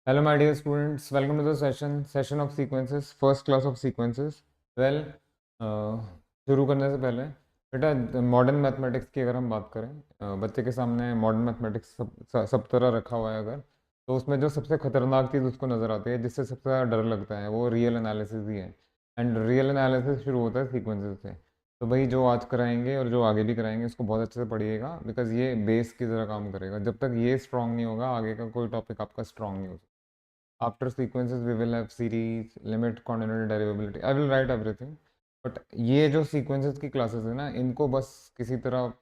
Hello, my dear students. Welcome to the session of sequences, first class of sequences. Well, शुरू करने से पहले बेटा मॉडर्न मैथमेटिक्स की अगर हम बात करें, बच्चे के सामने मॉडर्न मैथमेटिक्स सब तरह रखा हुआ है अगर, तो उसमें जो सबसे खतरनाक चीज़ उसको नज़र आती है, जिससे सबसे ज़्यादा डर लगता है, वो रियल एनालिसिस ही है। एंड रियल एनालिसिस शुरू होता है सीक्वेंसेस से। तो भाई जो आज कराएंगे और जो आगे भी कराएंगे उसको बहुत अच्छे से पढ़िएगा, बिकॉज ये बेस की तरह काम करेगा। जब तक ये स्ट्रांग नहीं होगा, आगे का कोई टॉपिक आपका स्ट्रांग नहीं होगा। After sequences we will have series, limit, continuity, derivability. I will write everything. But ये जो सीक्वेंसेस की क्लासेस है ना, इनको बस किसी तरह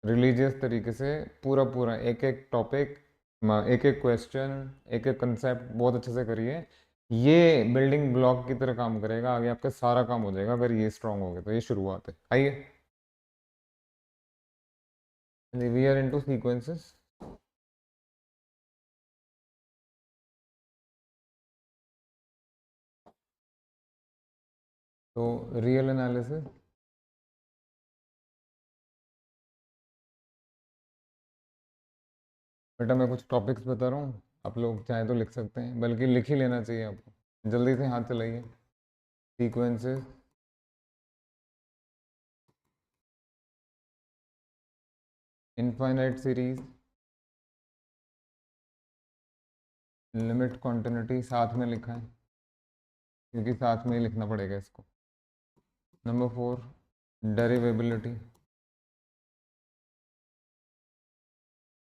रिलीजियस तरीके से पूरा पूरा एक एक टॉपिक, एक एक क्वेश्चन, एक एक कंसेप्ट बहुत अच्छे से करिए। ये बिल्डिंग ब्लॉक की तरह काम करेगा, आगे आपका सारा काम हो जाएगा अगर ये स्ट्रांग हो गया। तो ये शुरुआत है। आइए, वी आर इनटू सीक्वेंसेस। तो रियल एनालिसिस, बेटा मैं कुछ टॉपिक्स बता रहा हूँ, आप लोग चाहे तो लिख सकते हैं, बल्कि लिख ही लेना चाहिए आपको। जल्दी से हाथ चलाइए। Sequences, infinite series, limit, continuity साथ में लिखा है क्योंकि साथ में ही लिखना पड़ेगा इसको। Number 4, derivability.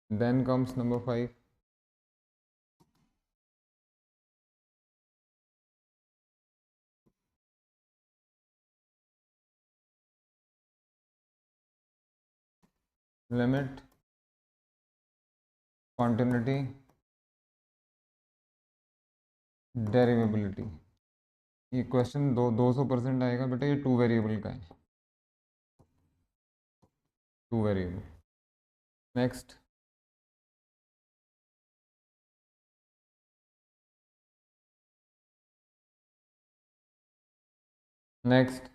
Then comes number 5, limit, continuity, derivability. ये क्वेश्चन 200% आएगा बेटा। ये टू वेरिएबल का है, two variable. Next, next,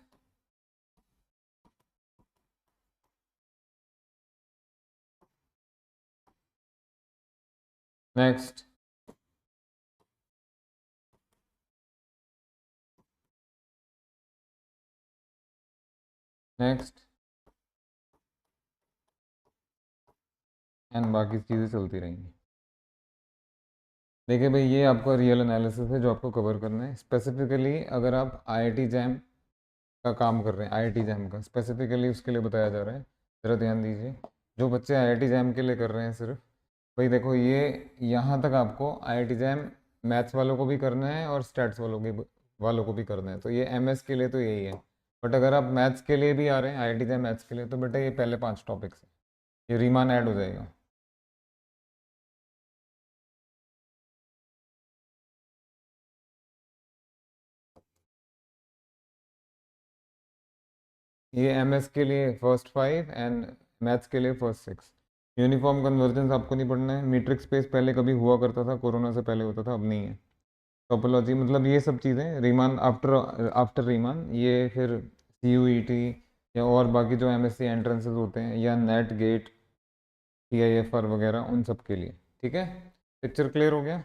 next, next, and बाकी चीज़ें चलती रहेंगी। देखिए भाई, ये आपका रियल एनालिसिस है जो आपको कवर करना है। स्पेसिफिकली अगर आप आईआईटी जैम का काम कर रहे हैं, आईआईटी जैम का स्पेसिफिकली उसके लिए बताया जा रहा है। ज़रा ध्यान दीजिए, जो बच्चे आईआईटी जैम के लिए कर रहे हैं सिर्फ, भाई देखो ये यहाँ तक आपको आईआईटी जैम मैथ्स वालों को भी करना है और स्टैट्स वालों को भी करना है। तो ये एमएस के लिए तो यही है। बट अगर आप मैथ्स के लिए भी आ रहे हैं, आईआईटी जैम मैथ्स के लिए, तो बेटा ये पहले 5 टॉपिक्स है, ये रीमान ऐड हो जाएगा। ये एमएस के लिए फर्स्ट 5 एंड मैथ्स के लिए फर्स्ट 6। यूनिफॉर्म कन्वर्जेंस आपको नहीं पढ़ना है। मीट्रिक स्पेस पहले कभी हुआ करता था, कोरोना से पहले होता था, अब नहीं है। टोपोलॉजी मतलब ये सब चीज़ें रीमान, आफ्टर आफ्टर रीमान, ये फिर सीयूईटी या और बाकी जो एमएससी एंट्रेंसेस होते हैं, या नेट गेट, सीआईएफआर वगैरह, उन सब के लिए। ठीक है, पिक्चर क्लियर हो गया।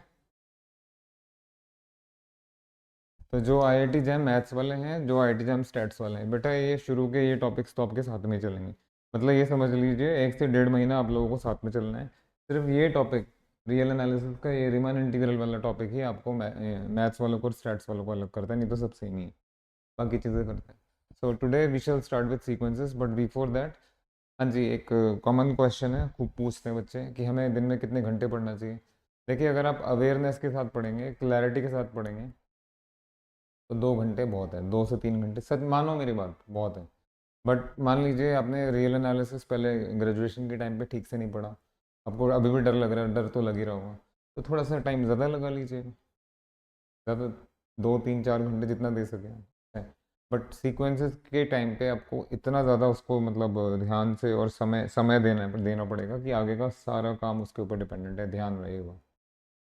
तो जो आईआईटी जैम मैथ्स वाले हैं, जो आईआईटी जैम स्टैट्स वाले हैं, बेटा ये शुरू के ये टॉपिक्स तो आपके साथ में ही चलेंगे। मतलब ये समझ लीजिए 1 से 1.5 महीना आप लोगों को साथ में चलना है। सिर्फ ये टॉपिक, रियल एनालिसिस का ये रीमान इंटीग्रल वाला टॉपिक ही आपको मैथ्स वालों को और स्टैट्स वालों को अलग करता है, नहीं तो सब सेम ही है, बाकी चीज़ें करते हैं। So today we shall start with sequences, but before that, हाँ जी, एक कॉमन क्वेश्चन है, खूब पूछते हैं बच्चे कि हमें दिन में कितने घंटे पढ़ना चाहिए। देखिए, अगर आप अवेयरनेस के साथ पढ़ेंगे, क्लैरिटी के साथ पढ़ेंगे, तो 2 घंटे बहुत है, 2 से 3 घंटे, सच मानो मेरी बात, बहुत है। बट मान लीजिए आपने रियल एनालिसिस पहले ग्रेजुएशन के टाइम पे ठीक से नहीं पढ़ा, आपको अभी भी डर लग रहा है, डर तो लग ही रहा होगा, तो थोड़ा सा टाइम ज़्यादा लगा लीजिएगा, ज़्यादा, 2 3 4 घंटे जितना दे सके। बट सीक्वेंसेस के टाइम पे आपको इतना ज़्यादा उसको मतलब ध्यान से और समय समय देना पड़ेगा कि आगे का सारा काम उसके ऊपर डिपेंडेंट है, ध्यान रहेगा।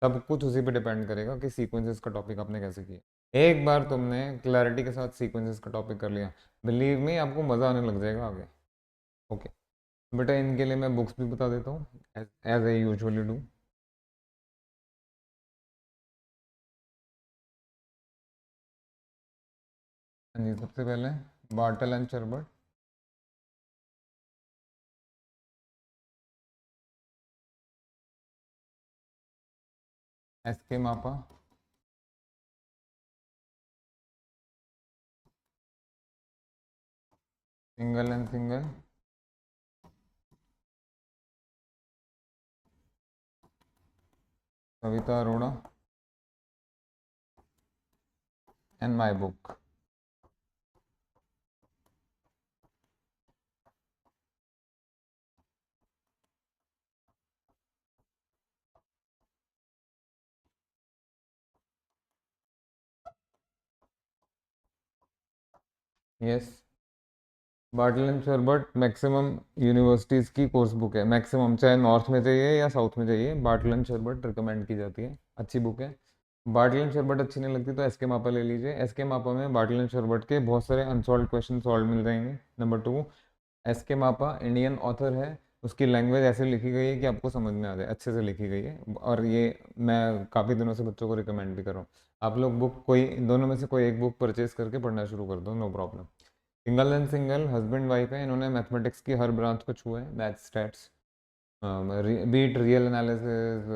सब कुछ उसी पे डिपेंड करेगा कि सीक्वेंसेस का टॉपिक आपने कैसे किया। एक बार तुमने क्लैरिटी के साथ सीक्वेंसेस का टॉपिक कर लिया, बिलीव मी आपको मज़ा आने लग जाएगा आगे। ओके बेटा, इनके लिए मैं बुक्स भी बता देता हूँ, एज ए यूजुअली डू। हाँ जी, सबसे पहले Bartle and Sherbert, S K Mapa, Singal and Singal, Kavita Arora and my book. Yes, Bartle and Sherbert maximum universities की कोर्स बुक है, मैक्सिमम, चाहे नॉर्थ में चाहिए या साउथ में चाहिए, बार्टल एंड शर्बट रिकमेंड की जाती है, अच्छी बुक है। बार्टल एंड शर्बट अच्छी नहीं लगती तो एस के मापा ले लीजिए, एस के मापा में बार्टल एंड शर्बट के बहुत सारे अनसॉल्व क्वेश्चन सॉल्व मिल जाएंगे। नंबर टू, एस के मापा इंडियन ऑथर है, उसकी लैंग्वेज ऐसे लिखी गई है कि आपको समझ में आ जाए, अच्छे से लिखी गई है, और ये मैं काफ़ी दिनों से बच्चों को रिकमेंड भी कर रहा हूँ। आप लोग बुक कोई दोनों में से कोई एक बुक परचेज करके पढ़ना शुरू कर दो, no problem. Single and single husband wife है, इन्होंने मैथमेटिक्स की हर ब्रांच को छुआ है, मैथ स्टैट्स, बीट real analysis,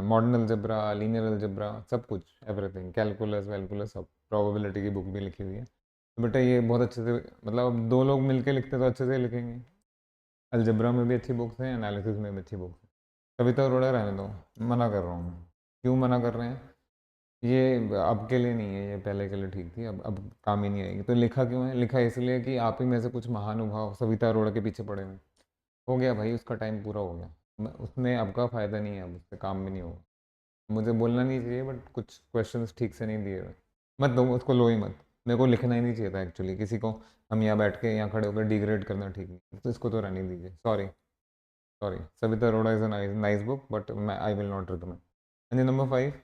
modern algebra, linear algebra, सब कुछ, एवरीथिंग, कैलकुलस वैलकुलस, सब, प्रोबेबिलिटी की बुक भी लिखी हुई है। तो बेटा ये बहुत अच्छे से, मतलब अब दो लोग मिलके लिखते तो अच्छे से लिखेंगे। अलजेब्रा में भी अच्छी बुक्स हैं, एनालिसिस में भी अच्छी बुक्स हैं। कविता अरोड़ा रहने दो, मना कर रहा हूँ मैं। क्यों मना कर रहे हैं? ये अब के लिए नहीं है, ये पहले के लिए ठीक थी, अब काम ही नहीं आएगी। तो लिखा क्यों है? लिखा इसलिए कि आप ही में से कुछ महानुभाव सविता अरोड़ा के पीछे पड़े हुए। हो गया भाई, उसका टाइम पूरा हो गया, उसमें आपका फ़ायदा नहीं है, अब उससे काम भी नहीं होगा। मुझे बोलना नहीं चाहिए, बट कुछ क्वेश्चंस ठीक से नहीं दिए हुए, मत दो उसको, लो ही मत। मेरे को लिखना ही नहीं चाहिए था एक्चुअली किसी को, हम यहाँ बैठ के यहाँ खड़े होकर डिग्रेड करना ठीक नहीं, तो इसको तो रहने दीजिए, sorry. Sorry, Savita Arora is a nice book, but मैं I will not recommend. And number 5,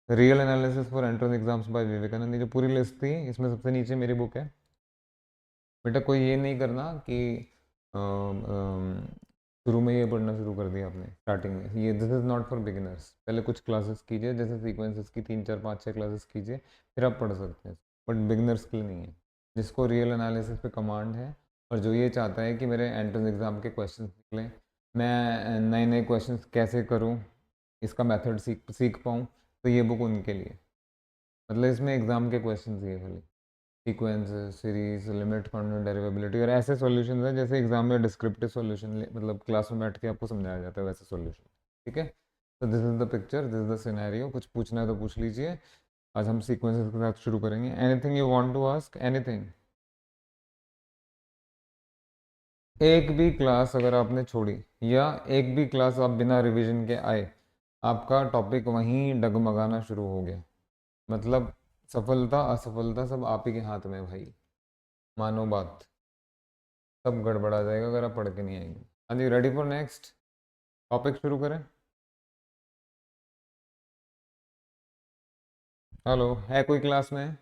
real analysis for entrance exams by Vivekanand, ये जो पूरी लिस्ट थी इसमें सबसे नीचे मेरी बुक है। बेटा कोई ये नहीं करना कि शुरू में ये पढ़ना शुरू कर दिया आपने स्टार्टिंग में, ये this is not for beginners. पहले कुछ क्लासेस कीजिए, जैसे सीक्वेंसेस की 3 4 5 6 क्लासेस कीजिए, फिर आप पढ़ सकते हैं, बट बिगिनर्स के लिए नहीं है। जिसको रियल एनालिसिस पे कमांड है, और जो ये चाहता है कि मेरे एंट्रेंस एग्ज़ाम के क्वेश्चन निकलें, मैं नए नए क्वेश्चन कैसे करूँ, इसका मेथड सीख सीख पाऊँ, तो ये बुक उनके लिए, मतलब इसमें एग्ज़ाम के क्वेश्चन ही है खाली, सीक्वेंस, सीरीज, लिमिट, कॉन्स्टेंट, डेरिवेबिलिटी, और ऐसे सॉल्यूशंस हैं जैसे एग्जाम में डिस्क्रिप्टिव सॉल्यूशन, मतलब क्लास में बैठ के आपको समझाया जाता है वैसे सॉल्यूशन। ठीक है, तो this is the picture, this is the scenario, कुछ पूछना है तो पूछ लीजिए। आज हम सीक्वेंसेस के साथ शुरू करेंगे। Anything you want to ask, anything? एक भी क्लास अगर आपने छोड़ी, या एक भी क्लास आप बिना रिवीजन के आए, आपका टॉपिक वहीं डगमगाना शुरू हो गया, मतलब सफलता असफलता सब आप ही के हाथ में है भाई, मानो बात, सब गड़बड़ा जाएगा अगर आप पढ़ के नहीं आएंगे। हाँ जी, रेडी फॉर नेक्स्ट टॉपिक शुरू करें? हेलो, है कोई क्लास में?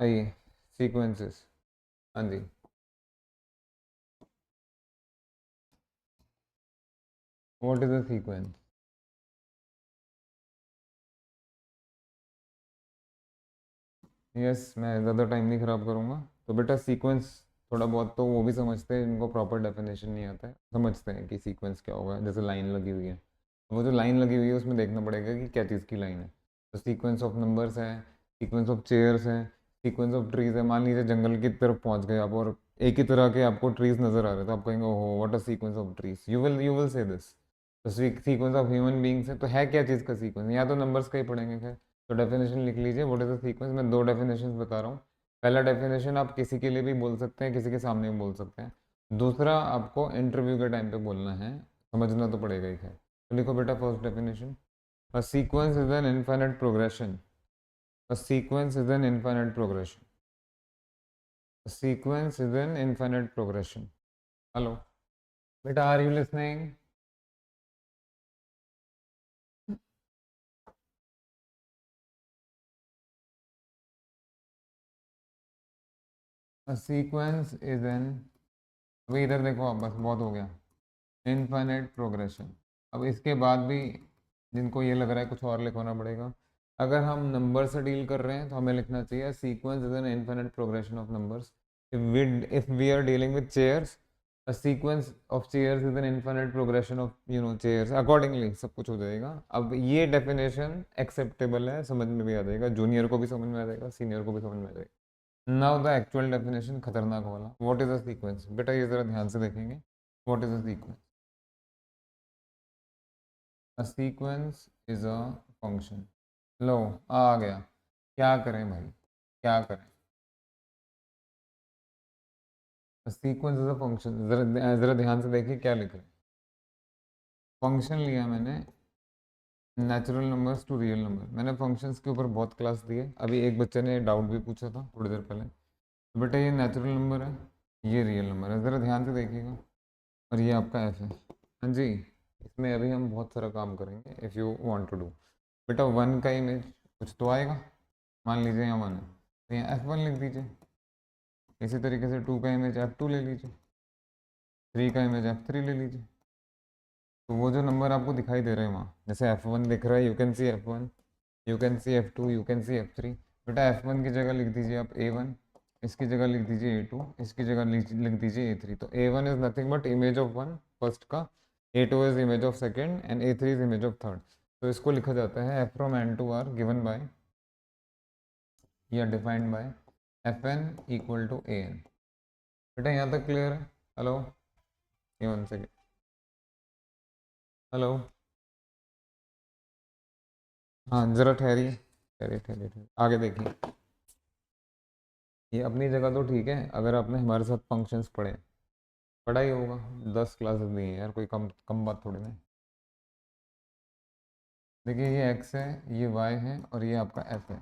आइए, सीक्वेंसेस। हाँ जी, what is a sequence? Yes, मैं ज़्यादा टाइम नहीं ख़राब करूँगा। तो बेटा सीक्वेंस थोड़ा बहुत तो वो भी समझते हैं जिनको प्रॉपर डेफिनेशन नहीं आता है, समझते हैं कि सीक्वेंस क्या होगा, जैसे लाइन लगी हुई है, वो जो लाइन लगी हुई है उसमें देखना पड़ेगा कि क्या चीज़ की लाइन है। तो सीक्वेंस ऑफ नंबर्स है, सीक्वेंस ऑफ चेयर्स है, सीक्वेंस ऑफ ट्रीज है। मान लीजिए जंगल की तरफ पहुंच गए आप, और एक ही तरह के आपको ट्रीज नजर आ रहे हैं, तो आप कहेंगे ओहो what a sequence of trees, you will say this. तो सीक्वेंस ऑफ ह्यूमन बींग्स है, तो है क्या चीज़ का सीक्वेंस, या तो नंबर्स का ही पढ़ेंगे खैर। तो डेफिनेशन लिख लीजिए, व्हाट इज द सीक्वेंस। मैं दो डेफिनेशन बता रहा हूँ। पहला डेफिनेशन आप किसी के लिए भी बोल सकते हैं, किसी के सामने भी बोल सकते हैं। दूसरा आपको इंटरव्यू के टाइम पे बोलना है, समझना तो पड़ेगा ही खैर। तो लिखो बेटा first definition, a sequence is an infinite progression, a sequence is an infinite progression, a sequence is an infinite progression. Hello बेटा, are you listening? A sequence is an, अभी इधर देखो आप, बस बहुत हो गया, इनफाइनाइट प्रोग्रेशन। अब इसके बाद भी जिनको ये लग रहा है कुछ और लिखवाना पड़ेगा, अगर हम नंबर से डील कर रहे हैं तो हमें लिखना चाहिए sequence is an infinite progression of numbers. If we are dealing with chairs, a sequence of chairs is an infinite progression of chairs, accordingly सब कुछ हो जाएगा। अब ये डेफिनेशन एक्सेप्टेबल है, समझ में भी आ जाएगा, जूनियर को भी समझ में आ जाएगा, सीनियर को भी समझ में आ जाएगा। नाउ द एक्चुअल डेफिनेशन खतरनाक वाला, व्हाट इज अ सीक्वेंस। बेटा ये जरा ध्यान से देखेंगे, what is a sequence. A sequence is a function. लो आ गया, क्या करें भाई, क्या करें। सीक्वेंस इज अ फंक्शन, जरा जरा ध्यान से देखिए क्या लिख रहे हैं। फंक्शन लिया मैंने, natural numbers to real number. मैंने फंक्शंस के ऊपर बहुत क्लास दिए, अभी एक बच्चे ने डाउट भी पूछा था थोड़ी देर पहले। तो बेटा ये नेचुरल नंबर है, ये रियल नंबर है, ज़रा ध्यान से देखिएगा। और ये आपका एफ है। हाँ जी, इसमें अभी हम बहुत सारा काम करेंगे if you want to do. बेटा वन का इमेज कुछ तो आएगा, मान लीजिए यहाँ वन है तो यहाँ एफ वन लिख दीजिए। इसी तरीके से टू का इमेज एफ टू ले लीजिए, थ्री का इमेज एफ थ्री ले लीजिए। तो वो जो नंबर आपको दिखाई दे रहे हैं वहाँ, जैसे एफ वन दिख रहा है, you can see F one, you can see F two, you can see F three. बेटा एफ वन की जगह लिख दीजिए आप ए वन, इसकी जगह लिख दीजिए ए टू, इसकी जगह लिख दीजिए ए थ्री। तो A one is nothing but image of one first का, A two is image of second and A three is image of third. तो इसको लिखा जाता है F from N to R given by या defined by F N equal to A N. बेटा यहाँ तक क्लियर है? हेलो, ये वन सेकेंड, हेलो, हाँ जरा ठहरिए, ठहरिए ठहरिए ठहरिए, आगे देखिए। ये अपनी जगह तो ठीक है, अगर आपने हमारे साथ फंक्शंस पढ़े, पढ़ा ही होगा, 10 क्लासेस दी हैं यार, कोई कम कम बात थोड़ी ना। देखिए ये x है, ये y है और ये आपका f है।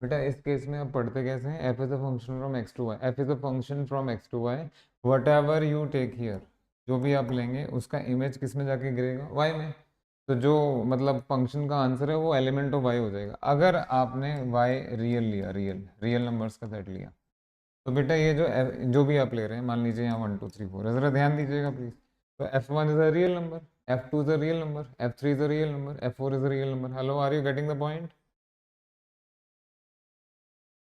बेटा इस केस में आप पढ़ते कैसे हैं, f is a function from x to y, f is a function from x to y, whatever you take here, जो भी आप लेंगे उसका इमेज किस में जाके गिरेगा, y में। तो जो मतलब फंक्शन का आंसर है वो एलिमेंट ऑफ y हो जाएगा, अगर आपने y रियल लिया, रियल रियल नंबर्स का सेट लिया। तो बेटा ये जो भी आप ले रहे हैं, मान लीजिए यहाँ वन टू थ्री फोर है, ज़रा ध्यान दीजिएगा प्लीज। तो F one is a real number, F two is a real number, F three is a real number, F four is a real number. Hello, are you getting the point?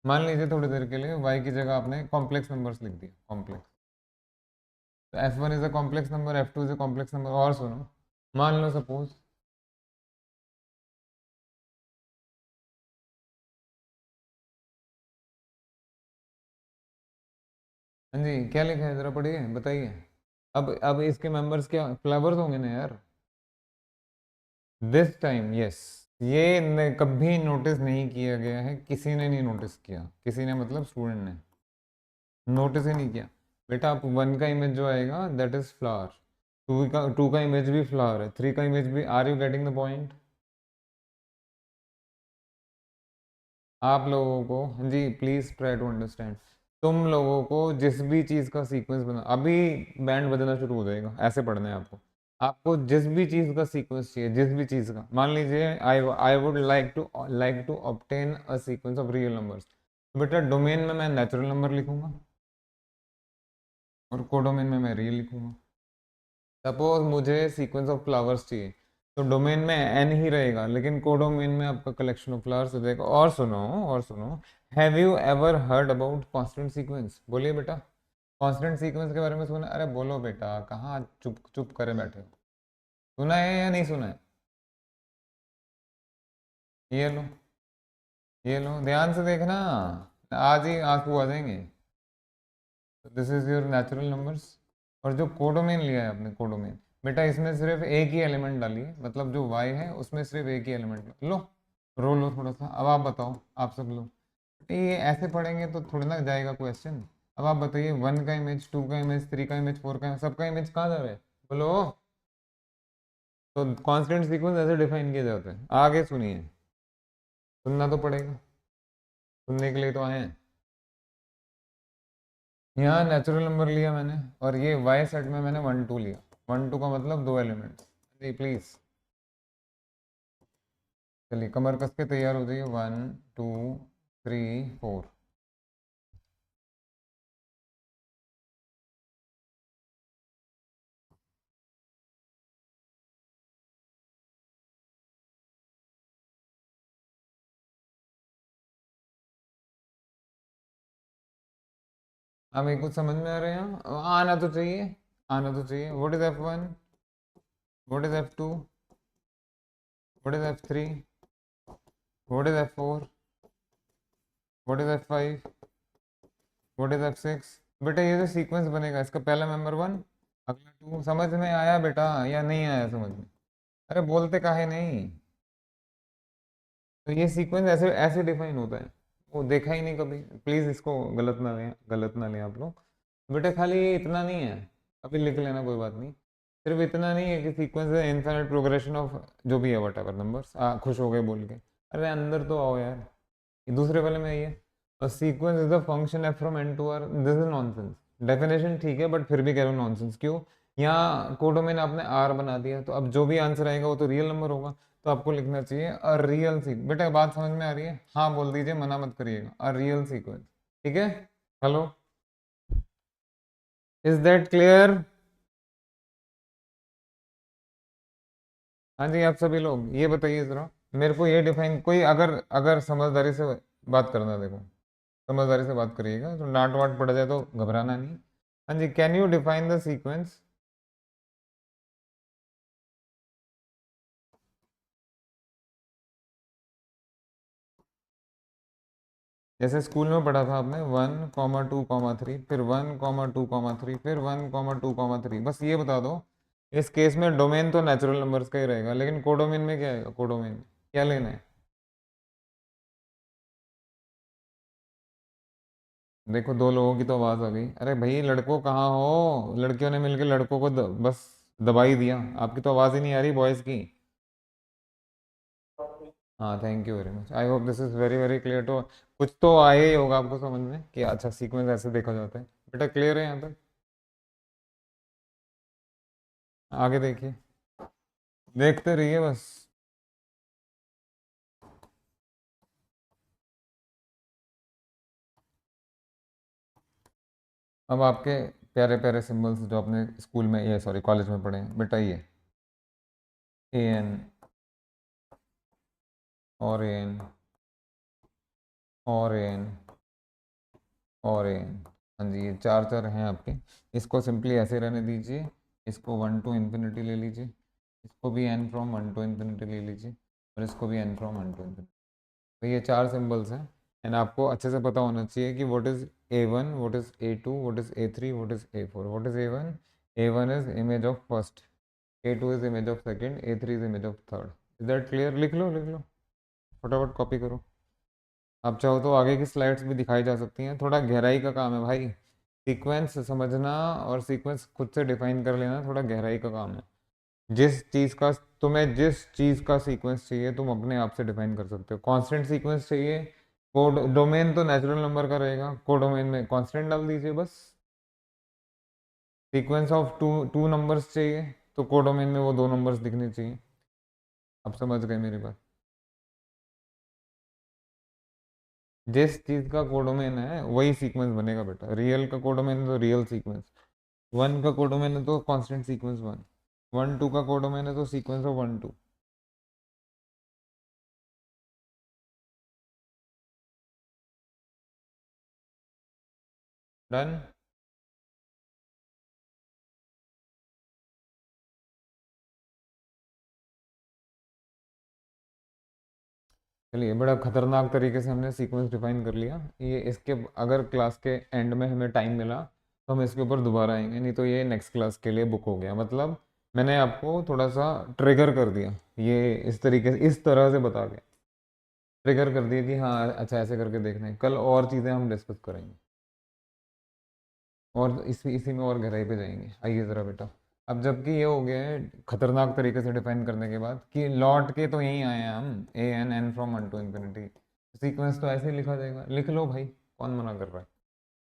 मान लीजिए थोड़ी देर के लिए Y की जगह आपने complex numbers लिख दिया, कॉम्प्लेक्स। तो F one is a complex number, F two is a complex number. और सुनो, मान लो सपोज, हाँ जी क्या लिखा है ज़रा पढ़िए बताइए। अब इसके मेंबर्स क्या फ्लावर्स होंगे ना यार, दिस टाइम यस। ये कभी नोटिस नहीं किया गया है, किसी ने नहीं नोटिस किया, किसी ने मतलब स्टूडेंट ने नोटिस ही नहीं किया। बेटा आप वन का इमेज जो आएगा दैट इज फ्लावर, टू का इमेज भी फ्लावर है, थ्री का इमेज भी। Are you getting the point? आप लोगों को, हाँ जी प्लीज ट्राई टू अंडरस्टैंड। तुम लोगों को जिस भी चीज़ का सीक्वेंस बना, अभी बैंड बजना शुरू हो जाएगा, ऐसे पढ़ना है आपको। आपको जिस भी चीज़ का सीक्वेंस चाहिए, जिस भी चीज़ का, मान लीजिए I would like to obtain a sequence of real numbers. तो बेटा डोमेन में मैं नेचुरल नंबर लिखूंगा और कोडोमेन में मैं रियल लिखूंगा। सपोज मुझे सीक्वेंस ऑफ फ्लावर्स चाहिए, तो डोमेन में एन ही रहेगा, लेकिन कोडोमेन में आपका कलेक्शन ऑफ फ्लावर्स हो जाएगा। और सुनो, और सुनो, have you ever heard about constant sequence? बोलिए बेटा, कांस्टेंट सीक्वेंस के बारे में सुना? अरे बोलो बेटा, कहाँ चुप चुप करे बैठे हो? सुना है या नहीं सुना है? ये लो, ये लो ध्यान से देखना, आज ही आंसू आ जाएंगे। This is your natural numbers. और जो कोडोमेन लिया है आपने, कोडोमेन, बेटा इसमें सिर्फ एक ही एलिमेंट डालिए, मतलब जो y है उसमें सिर्फ एक ही एलिमेंट लो। रो लो थोड़ा सा, अब आप बताओ, आप सब लोग ये ऐसे पढ़ेंगे तो थोड़ी ना जाएगा क्वेश्चन। अब आप बताइए, वन का इमेज, टू का इमेज, थ्री का इमेज, फोर का, सबका इमेज कहाँ जा रहा है, बोलो। तो कांस्टेंट सीक्वेंस ऐसे डिफाइन किए जाते हैं, आगे सुनिए, सुनना तो पड़ेगा, सुनने के लिए तो आए हैं। यहाँ नेचुरल नंबर लिया मैंने, और ये वाई सेट में मैंने वन टू लिया। वन टू का मतलब दो एलिमेंट्स। जी प्लीज, चलिए कमर कस के तैयार हो जाइए, वन टू थ्री फोर। हमें कुछ समझ में आ रहे हैं, आना तो चाहिए, आना तो चाहिए। What is F1, what is F2, what is F3, what is F4, what is F5, what is F6। बेटा ये जो सीक्वेंस बनेगा, इसका पहला मेंबर 1, अगला 2। समझ में आया बेटा या नहीं आया समझ में? अरे बोलते काहे नहीं? तो ये सीक्वेंस ऐसे ऐसे डिफाइन होता है, वो देखा ही नहीं कभी। प्लीज इसको गलत ना लें, गलत ना लें आप लोग। बेटा खाली ये इतना नहीं है, अभी लिख लेना कोई बात नहीं। सिर्फ इतना नहीं है कि सीक्वेंस है इनफाइनाइट प्रोग्रेशन ऑफ जो भी है वट एवर नंबर्स। खुश हो गए बोल के? अरे अंदर तो आओ यार, ये दूसरे वाले में ये sequence is the function F from N to R. This is nonsense. Definition ठीक है बट फिर भी कह रहा हूँ नॉनसेंस। क्यों? यहाँ कोडोमेन आपने आर बना दिया, तो अब जो भी आंसर आएगा वो तो रियल नंबर होगा। तो आपको लिखना चाहिए अ रियल सीक्वेंस। बेटा बात समझ में आ रही है? हाँ बोल दीजिए, मना मत करिएगा। अ रियल सीक्वेंस, ठीक है? Hello, is that clear? हाँ जी, आप सभी लोग ये बताइए जरा मेरे को, ये डिफाइन कोई अगर अगर समझदारी से बात करना, देखो समझदारी से बात करिएगा, तो डांट वाट पड़ जाए तो घबराना नहीं। हाँ जी, can you define the sequence? जैसे स्कूल में पढ़ा था आपने 1,2,3, फिर 1,2,3, फिर 1,2,3। बस ये बता दो, इस केस में डोमेन तो नेचुरल नंबर्स का ही रहेगा, लेकिन कोडोमेन में क्या है? कोडोमेन क्या लेना है? देखो दो लोगों की तो आवाज आ गई। अरे भाई लड़कों कहाँ हो? लड़कियों ने मिलकर लड़कों को बस दबा ही दिया। आपकी तो आवाज ही नहीं आ रही बॉयज की। हाँ thank you very much, I hope this is very very clear. तो कुछ तो आया ही होगा आपको समझ में कि अच्छा सीक्वेंस ऐसे देखा जाता है। बेटा क्लियर है यहाँ तक? आगे देखिए, देखते रहिए बस। अब आपके प्यारे प्यारे सिंबल्स जो आपने स्कूल में, ये सॉरी कॉलेज में पढ़े हैं बेटा, ये ए एन और ए एन और ए एन और ए एन। हाँ जी, ये चार चार हैं आपके। इसको सिंपली ऐसे रहने दीजिए। इसको 1 to ∞ ले लीजिए, इसको भी n फ्रॉम 1 to ∞ ले लीजिए, और इसको भी n फ्रॉम 1 to ∞। तो ये चार सिंबल्स हैं। एंड आपको अच्छे से पता होना चाहिए कि what is A1, what is A2, what is A3, what is A4। What is A1? A1 is image of first, A2 is image of second, A3 is image of third. Is that clear? लिख लो लिख लो, फटाफट copy करो। आप चाहो तो आगे की slides भी दिखाई जा सकती हैं। थोड़ा गहराई का काम है भाई, सीक्वेंस समझना और सीक्वेंस खुद से डिफाइन कर लेना थोड़ा गहराई का काम है। जिस चीज़ का तुम्हें जिस चीज़ का सीक्वेंस चाहिए तुम अपने आप से डिफाइन कर सकते हो। कांस्टेंट सीक्वेंस चाहिए, कोड डोमेन तो नेचुरल नंबर का रहेगा, कोडोमेन में कांस्टेंट डाल दीजिए बस। Sequence of two two numbers चाहिए, तो कोडोमेन में वो दो नंबर्स दिखने चाहिए। आप समझ गए मेरी बात? जिस चीज़ का कोडोमेन है वही सीक्वेंस बनेगा बेटा। रियल का कोडोमेन है तो रियल सीक्वेंस, 1 का कोडोमेन है तो कांस्टेंट सीक्वेंस 1, 1 2 का कोडोमेन है तो सीक्वेंस ऑफ 1 2। डन। चलिए, बड़ा खतरनाक तरीके से हमने सीक्वेंस डिफाइन कर लिया। ये इसके अगर क्लास के एंड में हमें टाइम मिला तो हम इसके ऊपर दोबारा आएंगे, नहीं तो ये नेक्स्ट क्लास के लिए बुक हो गया। मतलब मैंने आपको थोड़ा सा ट्रिगर कर दिया, ये इस तरीके से इस तरह से बता के ट्रिगर कर दिया कि हाँ अच्छा ऐसे करके देखना है। कल और चीज़ें हम डिस्कस करेंगे और इसी में और गहराई पे जाएंगे। आइए ज़रा बेटा, अब जबकि ये हो गया है खतरनाक तरीके से डिफाइन करने के बाद कि लौट के तो यहीं आए हैं हम, A n from 1 to ∞। Sequence तो ऐसे ही लिखा जाएगा, लिख लो भाई, कौन मना कर रहा है?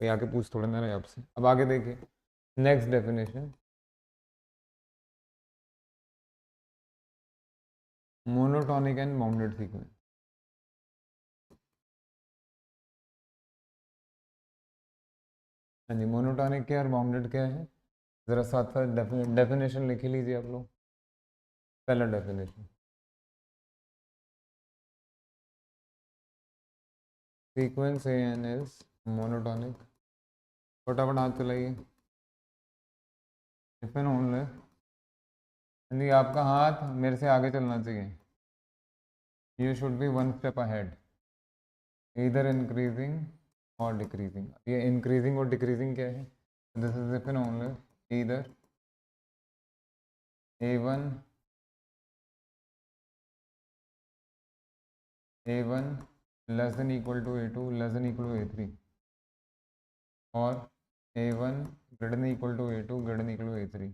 कोई आके पूछ थोड़े ना रहे आपसे। अब आगे देखिए, next definition, monotonic and bounded sequence. हाँ जी, मोनोटॉनिक क्या और बाउंडेड क्या है? ज़रा साथ साथ डेफिनेशन लिख ही लीजिए आप लोग। पहला definition, sequence A n is monotonic फटाफट हाथ चलाइए। टिफिन ओनली, यानी आपका हाथ मेरे से आगे चलना चाहिए। You should be one step ahead, इधर इंक्रीजिंग और डिक्रीजिंग। ये इंक्रीजिंग और डिक्रीजिंग क्या है? दिस इज टिफिन ओनली, इधर A1 less than equal to A2 less than equal to A3, और A1 greater than equal to A2 greater than equal to A3।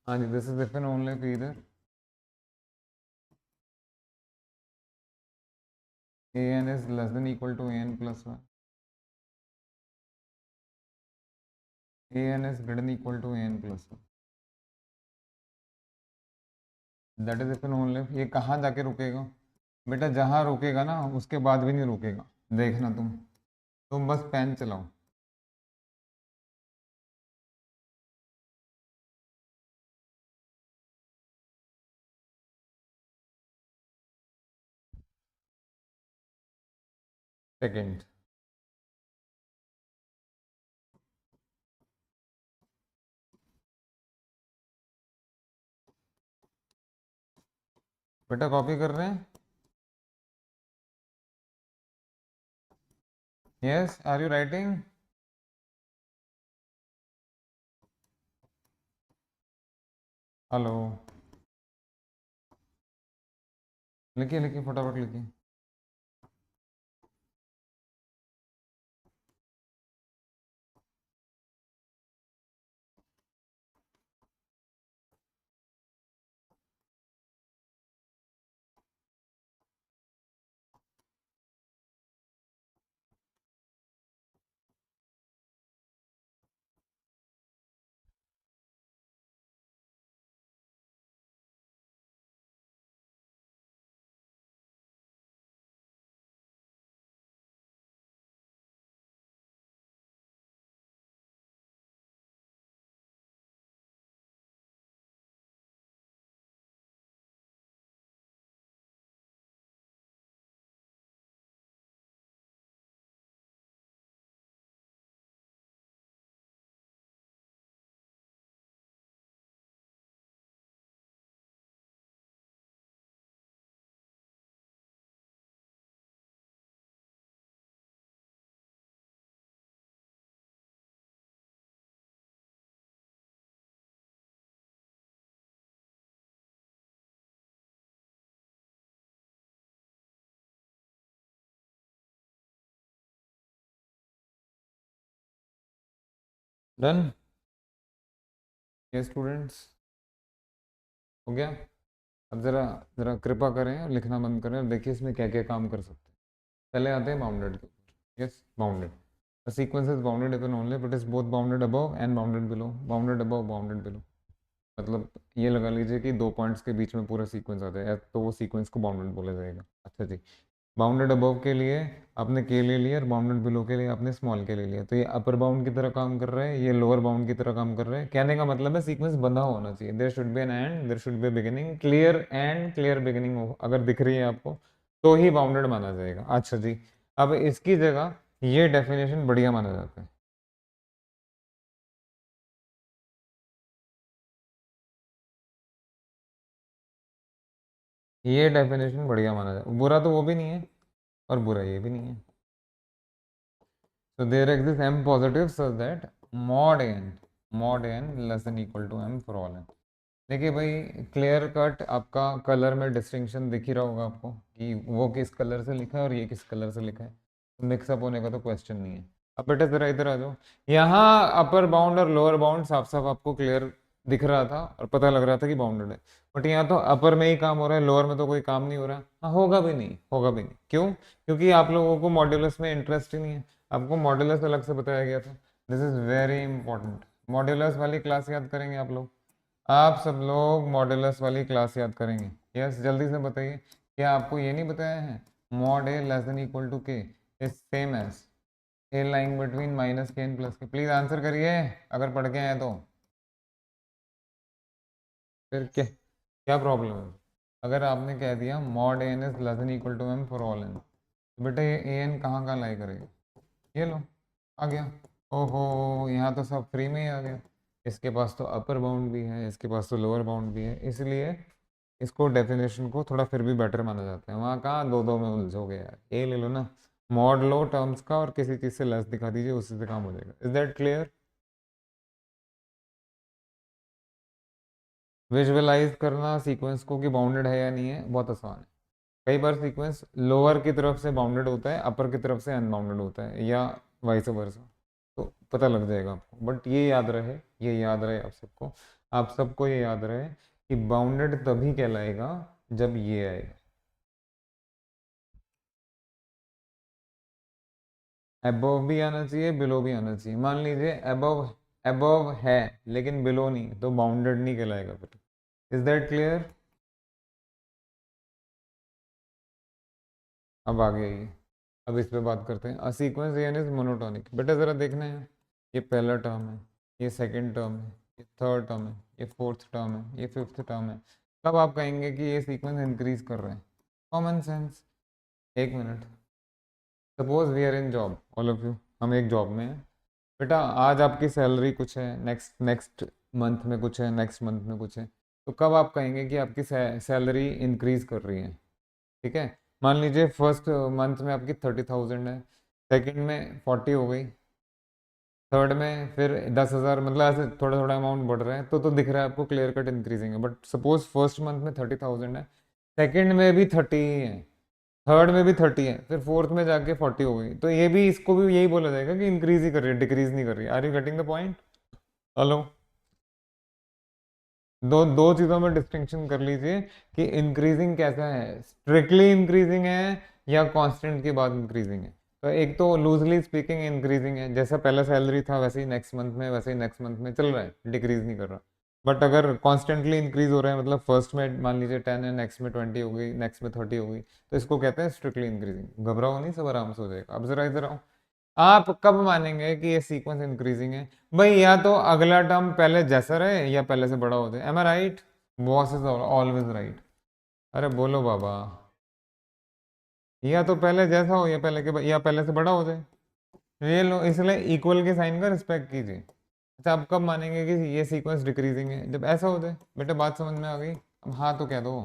हाँ जी, this is if and only if either an is less than equal to an plus 1, an is greater than equal to an plus 1, that is if and only if. ये कहाँ जाके रुकेगा बेटा? जहाँ रुकेगा ना उसके बाद भी नहीं रुकेगा, देखना तुम बस पेन चलाओ। सेकेंड, बेटा कॉपी कर रहे हैं? Yes, are you writing? Hello, लिखिए लिखिए फटाफट लिखिए। डन? ये स्टूडेंट्स हो गया? अब ज़रा ज़रा कृपा करें, लिखना बंद करें और देखिए इसमें क्या क्या काम कर सकते हैं। पहले आते हैं बाउंडेड के ऊपर। Yes, bounded. A sequence is bounded if and only if it is both bounded above and bounded below, bounded above bounded below। मतलब ये लगा लीजिए कि दो पॉइंट्स के बीच में पूरा सीक्वेंस आ जाए तो वो सीक्वेंस को बाउंडेड बोला जाएगा। अच्छा जी, बाउंडेड अबव के लिए आपने के ले लिया और बाउंडेड बिलो के लिए आपने स्मॉल के ले लिया, तो ये अपर बाउंड की तरह काम कर रहा है, ये लोअर बाउंड की तरह काम कर रहा है। कहने का मतलब है सीक्वेंस बंधा होना चाहिए। There should be N end, there should be beginning, clear and clear beginning हो अगर दिख रही है आपको तो ही बाउंडेड माना जाएगा। अच्छा जी, अब इसकी जगह ये डेफिनेशन बढ़िया माना जाता है। ये डेफिनेशन बढ़िया माना जाए, बुरा तो वो भी नहीं है और बुरा ये भी नहीं है। So there exists m positive such that mod n less than equal to m for all n। देखिए भाई, क्लियर कट आपका कलर में डिस्टिंक्शन दिख ही रहा होगा आपको कि वो किस कलर से लिखा है और ये किस कलर से लिखा है, तो मिक्सअप होने का तो क्वेश्चन नहीं है। अब बेटा जरा इधर आ जाओ। यहाँ अपर बाउंड और लोअर बाउंड साफ साफ आपको क्लियर दिख रहा था और पता लग रहा था कि बाउंडेड है, बट यहाँ तो अपर में ही काम हो रहा है, लोअर में तो कोई काम नहीं हो रहा। हाँ, होगा भी नहीं, होगा भी नहीं। क्यों? क्योंकि आप लोगों को मॉड्यूलस में इंटरेस्ट ही नहीं है। आपको मॉड्यूलस अलग से बताया गया था। This is very important. Modulus वाली क्लास याद करेंगे आप लोग? आप सब लोग मॉड्यूलस वाली क्लास याद करेंगे? यस, जल्दी से बताइए। क्या आपको ये नहीं बताया है mod A less than equal to K is same as A lying between minus K and plus K? Please answer करिए अगर पढ़ के आए तो। फिर क्या क्या प्रॉब्लम है? अगर आपने कह दिया mod N is less than equal to M for all N, तो बेटा ये ए एन कहाँ कहाँ लाई करेगा? ये लो, आ गया। ओहो, यहाँ तो सब फ्री में ही आ गया। इसके पास तो अपर बाउंड भी है, इसके पास तो लोअर बाउंड भी है, इसलिए इसको डेफिनेशन को थोड़ा फिर भी बेटर माना जाता है। वहाँ कहाँ दो दो में उलझोगे यार, ये ले लो ना, मॉड लो टर्म्स का और किसी चीज़ से लेस दिखा दीजिए, उसी से काम हो जाएगा। Is that clear? विजुअलाइज करना सीक्वेंस को कि बाउंडेड है या नहीं है बहुत आसान है। कई बार सीक्वेंस लोअर की तरफ से बाउंडेड होता है, अपर की तरफ से अनबाउंडेड होता है, या वाइस वर्सा, तो पता लग जाएगा आपको। बट ये याद रहे, ये याद रहे आप सबको, आप सबको ये याद रहे कि बाउंडेड तभी कहलाएगा जब ये आएगा। अबव भी आना चाहिए, बिलो भी आना चाहिए। मान लीजिए अबव, अबव है लेकिन बिलो नहीं, तो बाउंडेड नहीं कहलाएगा फिर। Is that clear? अब आगे आइए, अब इस पे बात करते हैं। A sequence N is monotonic. बेटा ज़रा देखना है, ये पहला टर्म है, ये सेकंड टर्म है, ये थर्ड टर्म है, ये फोर्थ टर्म है, ये फिफ्थ टर्म है। कब आप कहेंगे कि ये सीक्वेंस इंक्रीज कर रहे हैं? Common sense. एक minute, suppose we are in job, all of you, हम एक जॉब में हैं। बेटा आज आपकी सैलरी कुछ है, नेक्स्ट नेक्स्ट मंथ में कुछ है, नेक्स्ट मंथ में कुछ है, तो कब आप कहेंगे कि आपकी सैलरी इंक्रीज कर रही है? ठीक है, मान लीजिए फर्स्ट मंथ में आपकी 30,000 है, सेकंड में 40 हो गई, थर्ड में फिर 10,000, मतलब ऐसे थोड़ा थोड़ा अमाउंट बढ़ रहा है, तो दिख रहा है आपको क्लियर कट इंक्रीजिंग है। बट सपोज फर्स्ट मंथ में 30,000 है, सेकंड में भी 30 ही है, थर्ड में भी 30 है, फिर फोर्थ में जाके 40 हो गई, तो ये भी, इसको भी यही बोला जाएगा कि इंक्रीज ही कर रही है, डिक्रीज नहीं कर रही है। Are you getting the point? Hello, दो दो चीज़ों में डिस्टिंक्शन कर लीजिए कि इंक्रीजिंग कैसा है, स्ट्रिक्टली इंक्रीजिंग है या कांस्टेंट के बाद इंक्रीजिंग है। तो एक तो लूजली स्पीकिंग इंक्रीजिंग है, जैसा पहला सैलरी था वैसे ही नेक्स्ट मंथ में, वैसे ही नेक्स्ट मंथ में चल रहा है, डिक्रीज नहीं कर रहा। बट अगर कॉन्स्टेंटली इंक्रीज हो रहा है, मतलब फर्स्ट में मान लीजिए 10 है, नेक्स्ट में 20 हो गई, नेक्स्ट में 30 हो गई, तो इसको कहते हैं स्ट्रिक्टली इंक्रीजिंग। घबराओ नहीं, सब आराम से हो जाएगा। अब जरा इधर आओ, आप कब मानेंगे कि ये सीक्वेंस इंक्रीजिंग है? भाई या तो अगला टर्म पहले जैसा रहे या पहले से बड़ा हो जाए। Am I right? Boss is always right. अरे बोलो बाबा, या तो पहले जैसा हो या या पहले से बड़ा हो जाए। ये लो, इसलिए इक्वल के साइन का रिस्पेक्ट कीजिए। अच्छा, आप कब मानेंगे कि ये सीक्वेंस डिक्रीजिंग है? जब ऐसा हो जाए। बेटा बात समझ में आ गई? अब हाँ तो कह दो।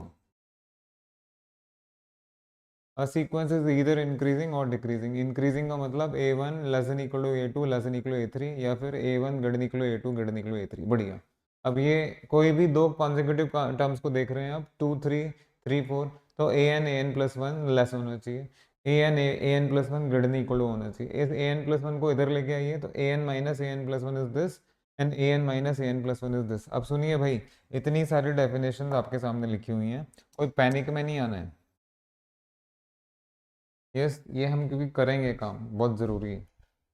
A sequence is either increasing और decreasing। increasing का मतलब a1 less than equal to a2 less than equal to a3, या फिर a1 greater than equal to a2 greater than equal to a3। बढ़िया। अब ये कोई भी दो कॉन्जिक्यूटिव टर्म्स को देख रहे हैं आप, 2 3 3 4, तो an प्लस वन लेस होना चाहिए, an plus one greater than equal to होना चाहिए। इस an प्लस वन को इधर लेके आइए, तो an minus an plus one is this, and an minus an plus one is this. अब सुनिए भाई, इतनी सारी डेफिनेशन आपके सामने लिखी हुई हैं, कोई पैनिक में नहीं आना है। यस, ये हम क्योंकि करेंगे काम, बहुत ज़रूरी है।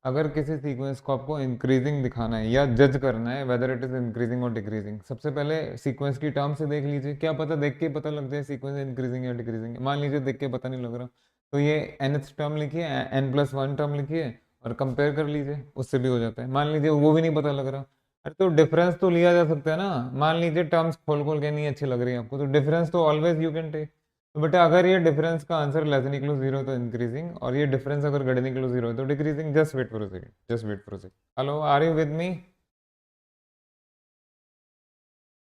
अगर किसी सीक्वेंस को आपको इंक्रीजिंग दिखाना है या जज करना है वेदर इट इज इंक्रीजिंग और डिक्रीजिंग, सबसे पहले सीक्वेंस की टर्म से देख लीजिए। क्या पता देख के पता लग जाए सीक्वेंस इंक्रीजिंग या डिक्रीजिंग। मान लीजिए देख के पता नहीं लग रहा, तो ये nth टर्म लिखिए, n प्लस वन टर्म लिखिए और कंपेयर कर लीजिए, उससे भी हो जाता है। मान लीजिए वो भी नहीं पता लग रहा, अरे तो डिफरेंस तो लिया जा सकता है ना। मान लीजिए टर्म्स खोल खोल के नहीं अच्छी लग रही है आपको, तो डिफरेंस तो ऑलवेज यू कैन टेक। तो बेटा अगर ये डिफरेंस का answer less than equal to zero तो इंक्रीजिंग, और ये डिफरेंस अगर greater than equal to zero तो decreasing. Just wait for a second, just wait for a second. Hello, are you with me?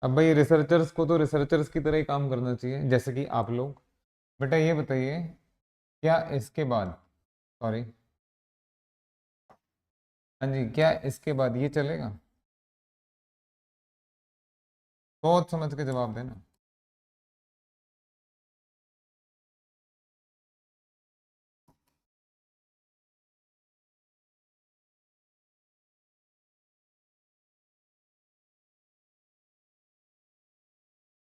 अब भाई रिसर्चर्स को तो रिसर्चर्स की तरह ही काम करना चाहिए, जैसे कि आप लोग। बेटा ये बताइए, क्या इसके बाद, सॉरी, हाँ जी, क्या इसके बाद ये चलेगा? सोच समझ के जवाब देना।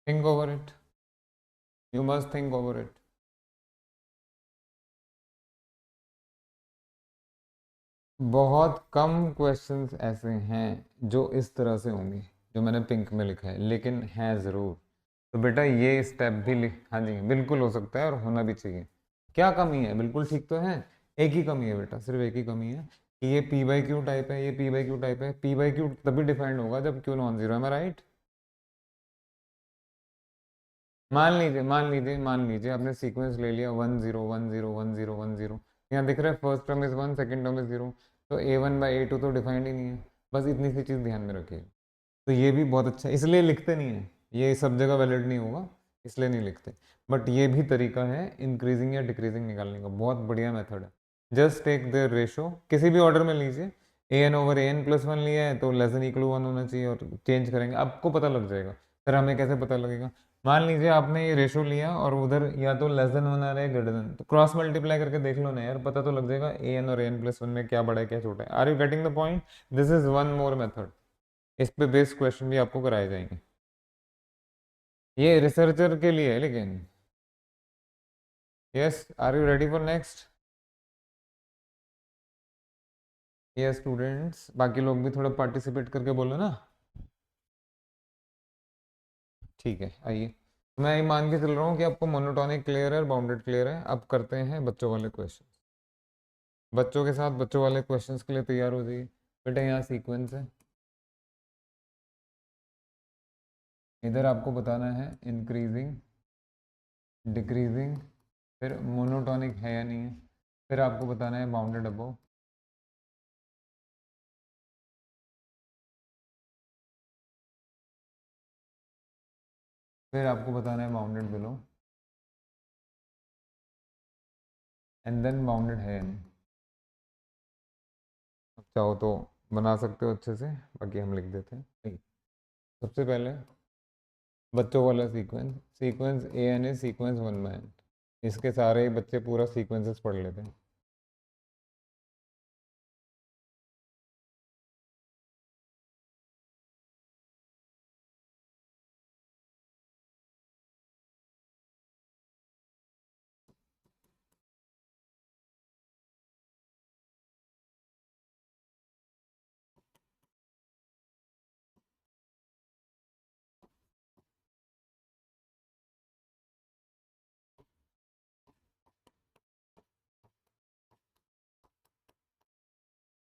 Think over it, you must think over it. बहुत कम क्वेश्चंस ऐसे हैं जो इस तरह से होंगे जो मैंने पिंक में लिखा है, लेकिन हैं ज़रूर। तो बेटा ये स्टेप भी लिख, हाँ जी बिल्कुल हो सकता है और होना भी चाहिए। क्या कमी है? बिल्कुल ठीक तो है, एक ही कमी है बेटा, सिर्फ एक ही कमी है कि ये पी बाई क्यू टाइप है, ये पी बाई क्यू टाइप है। पी बाई क्यू तभी डिफाइंड होगा जब क्यू नॉन जीरो है, मैं राइट? मान लीजिए आपने सीक्वेंस ले लिया 1 0 1 0 1 0 1 0, यहाँ दिख रहा है first term is one, second term is zero, तो A1/A2 तो डिफाइंड ही नहीं है, बस इतनी सी चीज़ ध्यान में रखिए। तो ये भी बहुत अच्छा है, इसलिए लिखते नहीं है, ये सब जगह वैलिड नहीं होगा इसलिए नहीं लिखते, बट ये भी तरीका है इंक्रीजिंग या डिक्रीजिंग निकालने का, बहुत बढ़िया मेथड है। जस्ट टेक द रेशो, किसी भी ऑर्डर में लीजिए, an/an+1 लिया है तो लेस देन इक्वल 1 होना चाहिए, और चेंज करेंगे आपको पता लग जाएगा। फिर हमें कैसे पता लगेगा, मान लीजिए आपने ये रेशो लिया और उधर या तो लेस देन 1 आ रहा है ग्रेटर देन, तो क्रॉस मल्टीप्लाई करके देख लो ना यार, पता तो लग जाएगा an और an+1 में क्या बड़ा है क्या छोटा है। Are you getting the point? This is one more method, इस पे बेस्ड क्वेश्चन भी आपको कराए जाएंगे। ये रिसर्चर के लिए है लेकिन। Yes, are you ready for next? Yes students, बाकी लोग भी थोड़ा पार्टिसिपेट करके बोलो ना। ठीक है, आइए, मैं ये मान के चल रहा हूँ कि आपको मोनोटोनिक क्लियर है, बाउंडेड क्लियर है। अब करते हैं बच्चों वाले क्वेश्चन। बच्चों के साथ बच्चों वाले क्वेश्चंस के लिए तैयार हो जाइए। बेटा यहाँ सीक्वेंस है, इधर आपको बताना है इंक्रीजिंग, डिक्रीजिंग, फिर मोनोटोनिक है या नहीं है, फिर आपको बताना है बाउंडेड अबव, फिर आपको बताना है bounded below, and then bounded है या नहीं। अब चाहो तो बना सकते हो अच्छे से, बाकी हम लिख देते हैं। ठीक, सबसे पहले बच्चों वाला sequence, sequence A N a sequence 1/n, इसके सारे ही बच्चे पूरा सीक्वेंसेस पढ़ लेते हैं।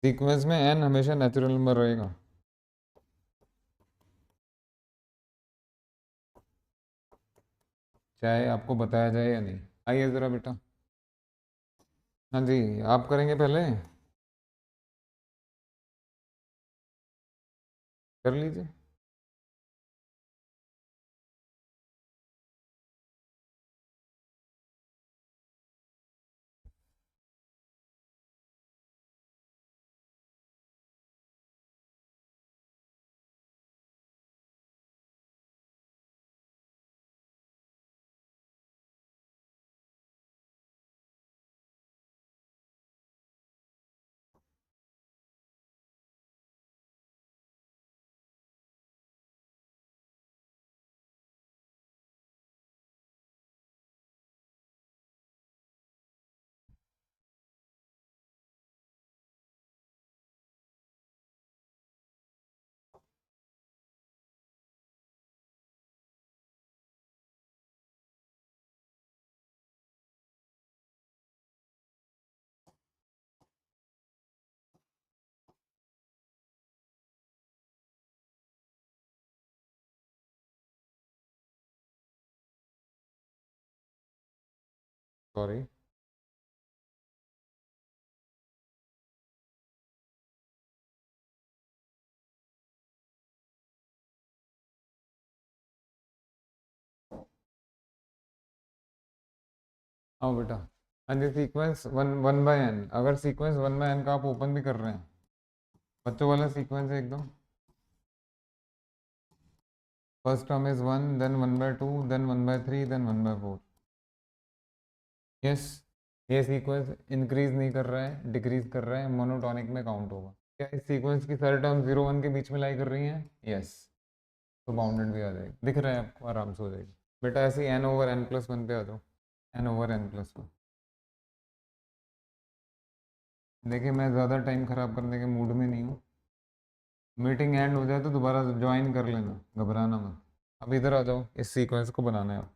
सीक्वेंस में एन हमेशा नेचुरल नंबर रहेगा, चाहे आपको बताया जाए या नहीं। आइए ज़रा बेटा, हाँ जी, आप करेंगे पहले, कर लीजिए। सॉरी, आओ बेटा। हाँ जी, sequence one one by N, अगर सीक्वेंस 1/n का आप ओपन भी कर रहे हैं, बच्चों वाला सीक्वेंस है एकदम, first term is 1, then 1/2, then 1/3, then 1/4। Yes, ये सीक्वेंस इंक्रीज नहीं कर रहा है, डिक्रीज कर रहा है, मोनोटोनिक में काउंट होगा। क्या इस सीक्वेंस की सारी टर्म 0 1 के बीच में लाई कर रही हैं? यस, तो बाउंडेड भी आ जाएगी, दिख रहा है आपको, आराम से हो जाएगी। बेटा ऐसे ही n/n+1 पे आ जाओ, n/n+1। देखिए मैं ज़्यादा टाइम ख़राब करने के मूड में नहीं हूँ, मीटिंग एंड हो जाए तो दोबारा ज्वाइन कर लेना, घबराना मत। अब इधर आ जाओ, इस सीक्वेंस को बनाना है।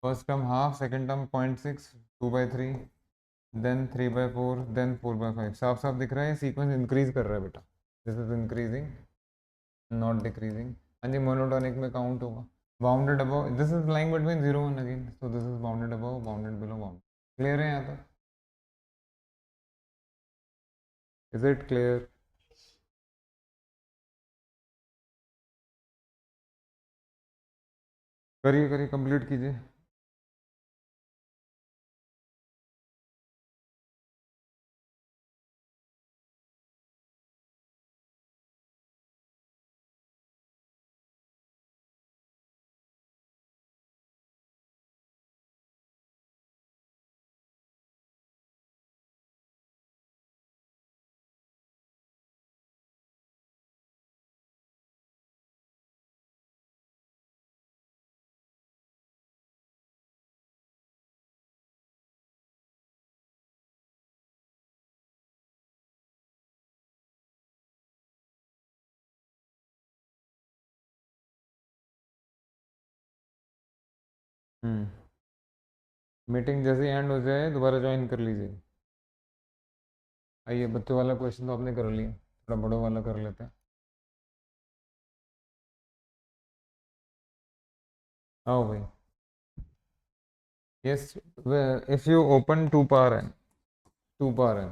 First term half, second term 0.6, 2/3, then 3/4, then 4/5। साफ साफ दिख रहा है सीक्वेंस इंक्रीज कर रहा है बेटा, this is increasing not decreasing. हाँ जी, मोनोटोनिक में काउंट होगा। Bounded above, this is lying between 0 1 again, so this is bounded above, bounded below, bounded. Clear है यहाँ तक? Is it clear? करिए करिए, कंप्लीट कीजिए। मीटिंग जैसे एंड हो जाए दोबारा ज्वाइन कर लीजिए। आइए, बच्चों वाला क्वेश्चन तो आपने कर लिया, थोड़ा बड़ों वाला कर लेते हैं। आओ भाई। Yes, if you open 2 power n, 2 power n,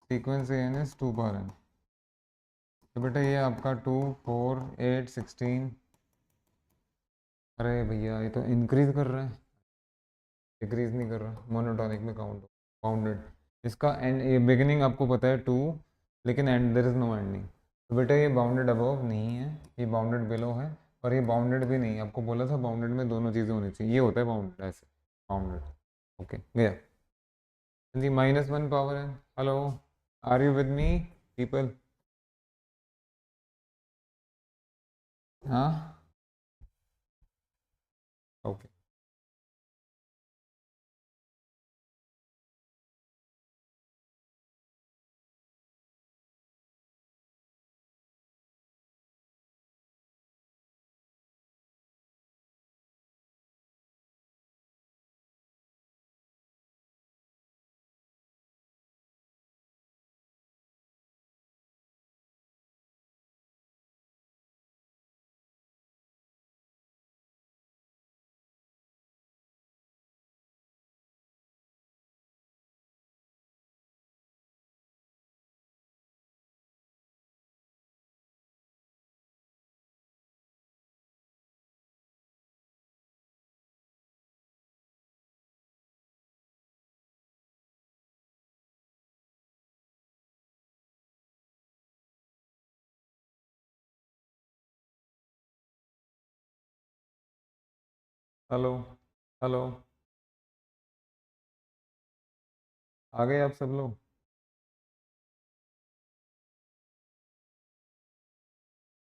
sequence N is 2 power n, तो बेटा ये आपका 2 4 8 16। अरे भैया ये तो इंक्रीज कर रहा है, डिक्रीज नहीं कर रहा, मोनोटॉनिक में काउंट बाउंडेड। इसका एंड, ये बिगिनिंग आपको पता है 2, लेकिन end there is no ending. तो बेटा ये बाउंडेड अबव नहीं है, ये बाउंडेड बिलो है, और ये बाउंडेड भी नहीं है। आपको बोला था बाउंडेड में दोनों चीज़ें होनी चाहिए, ये होता है बाउंडेड, ऐसे बाउंडेड। ओके गया जी। -1 पावर है। Hello, are you with me people? हाँ, ओके। हेलो, हेलो, आ गए आप सब लोग?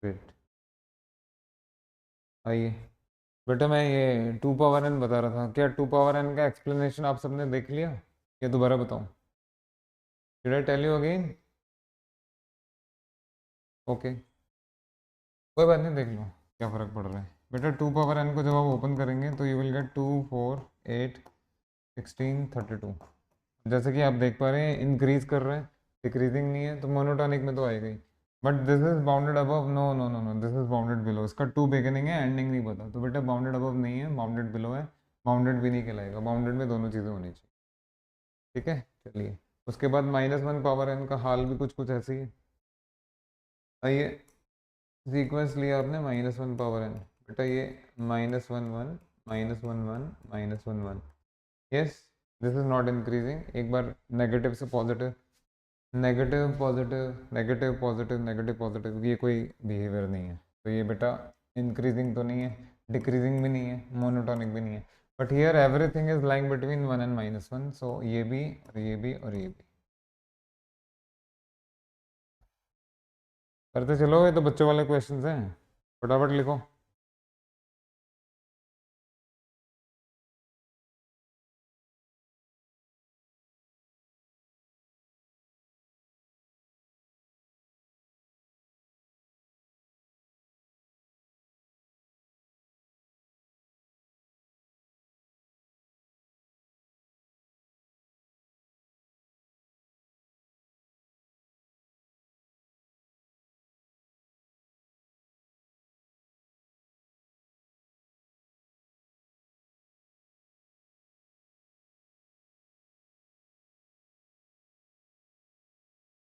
ग्रेट। आइए बेटा, मैं ये 2 पावर n बता रहा था, क्या 2 पावर n का एक्सप्लेनेशन आप सबने देख लिया या दोबारा बताऊं? Did I tell you again? Okay, कोई बात नहीं, देख लो, क्या फ़र्क पड़ रहा है। बेटा 2 पावर n को जब आप ओपन करेंगे तो यू विल गेट 2 4 8 16 32। जैसे कि आप देख पा रहे हैं, इंक्रीज कर रहा है, डिक्रीजिंग नहीं है, तो मोनोटॉनिक में तो आएगा ही। But this is bounded above, no no no no, this is bounded below. इसका 2 बिगिनिंग है, एंडिंग नहीं पता, तो बेटा बाउंडेड अबव नहीं है, बाउंडेड बिलो है। बाउंडेड भी नहीं कहलाएगा, बाउंडेड में दोनों चीज़ें होनी चाहिए। ठीक है, चलिए। उसके बाद -1 पावर n का हाल भी कुछ कुछ ऐसे ही है। आइए, सीक्वेंस लिया आपने -1 पावर n, बेटा ये -1 1 -1 1 -1 1। Yes, this is not increasing. एक बार नेगेटिव से positive, negative positive, negative positive, negative positive, ये कोई बिहेवियर नहीं है। तो ये बेटा इंक्रीजिंग तो नहीं है, डिक्रीजिंग भी नहीं है, मोनोटॉनिक भी नहीं है। But here everything is lying between 1 and -1, सो ये भी और ये भी और ये भी। करते चलो, ये तो बच्चों वाले क्वेश्चंस हैं, फटाफट लिखो।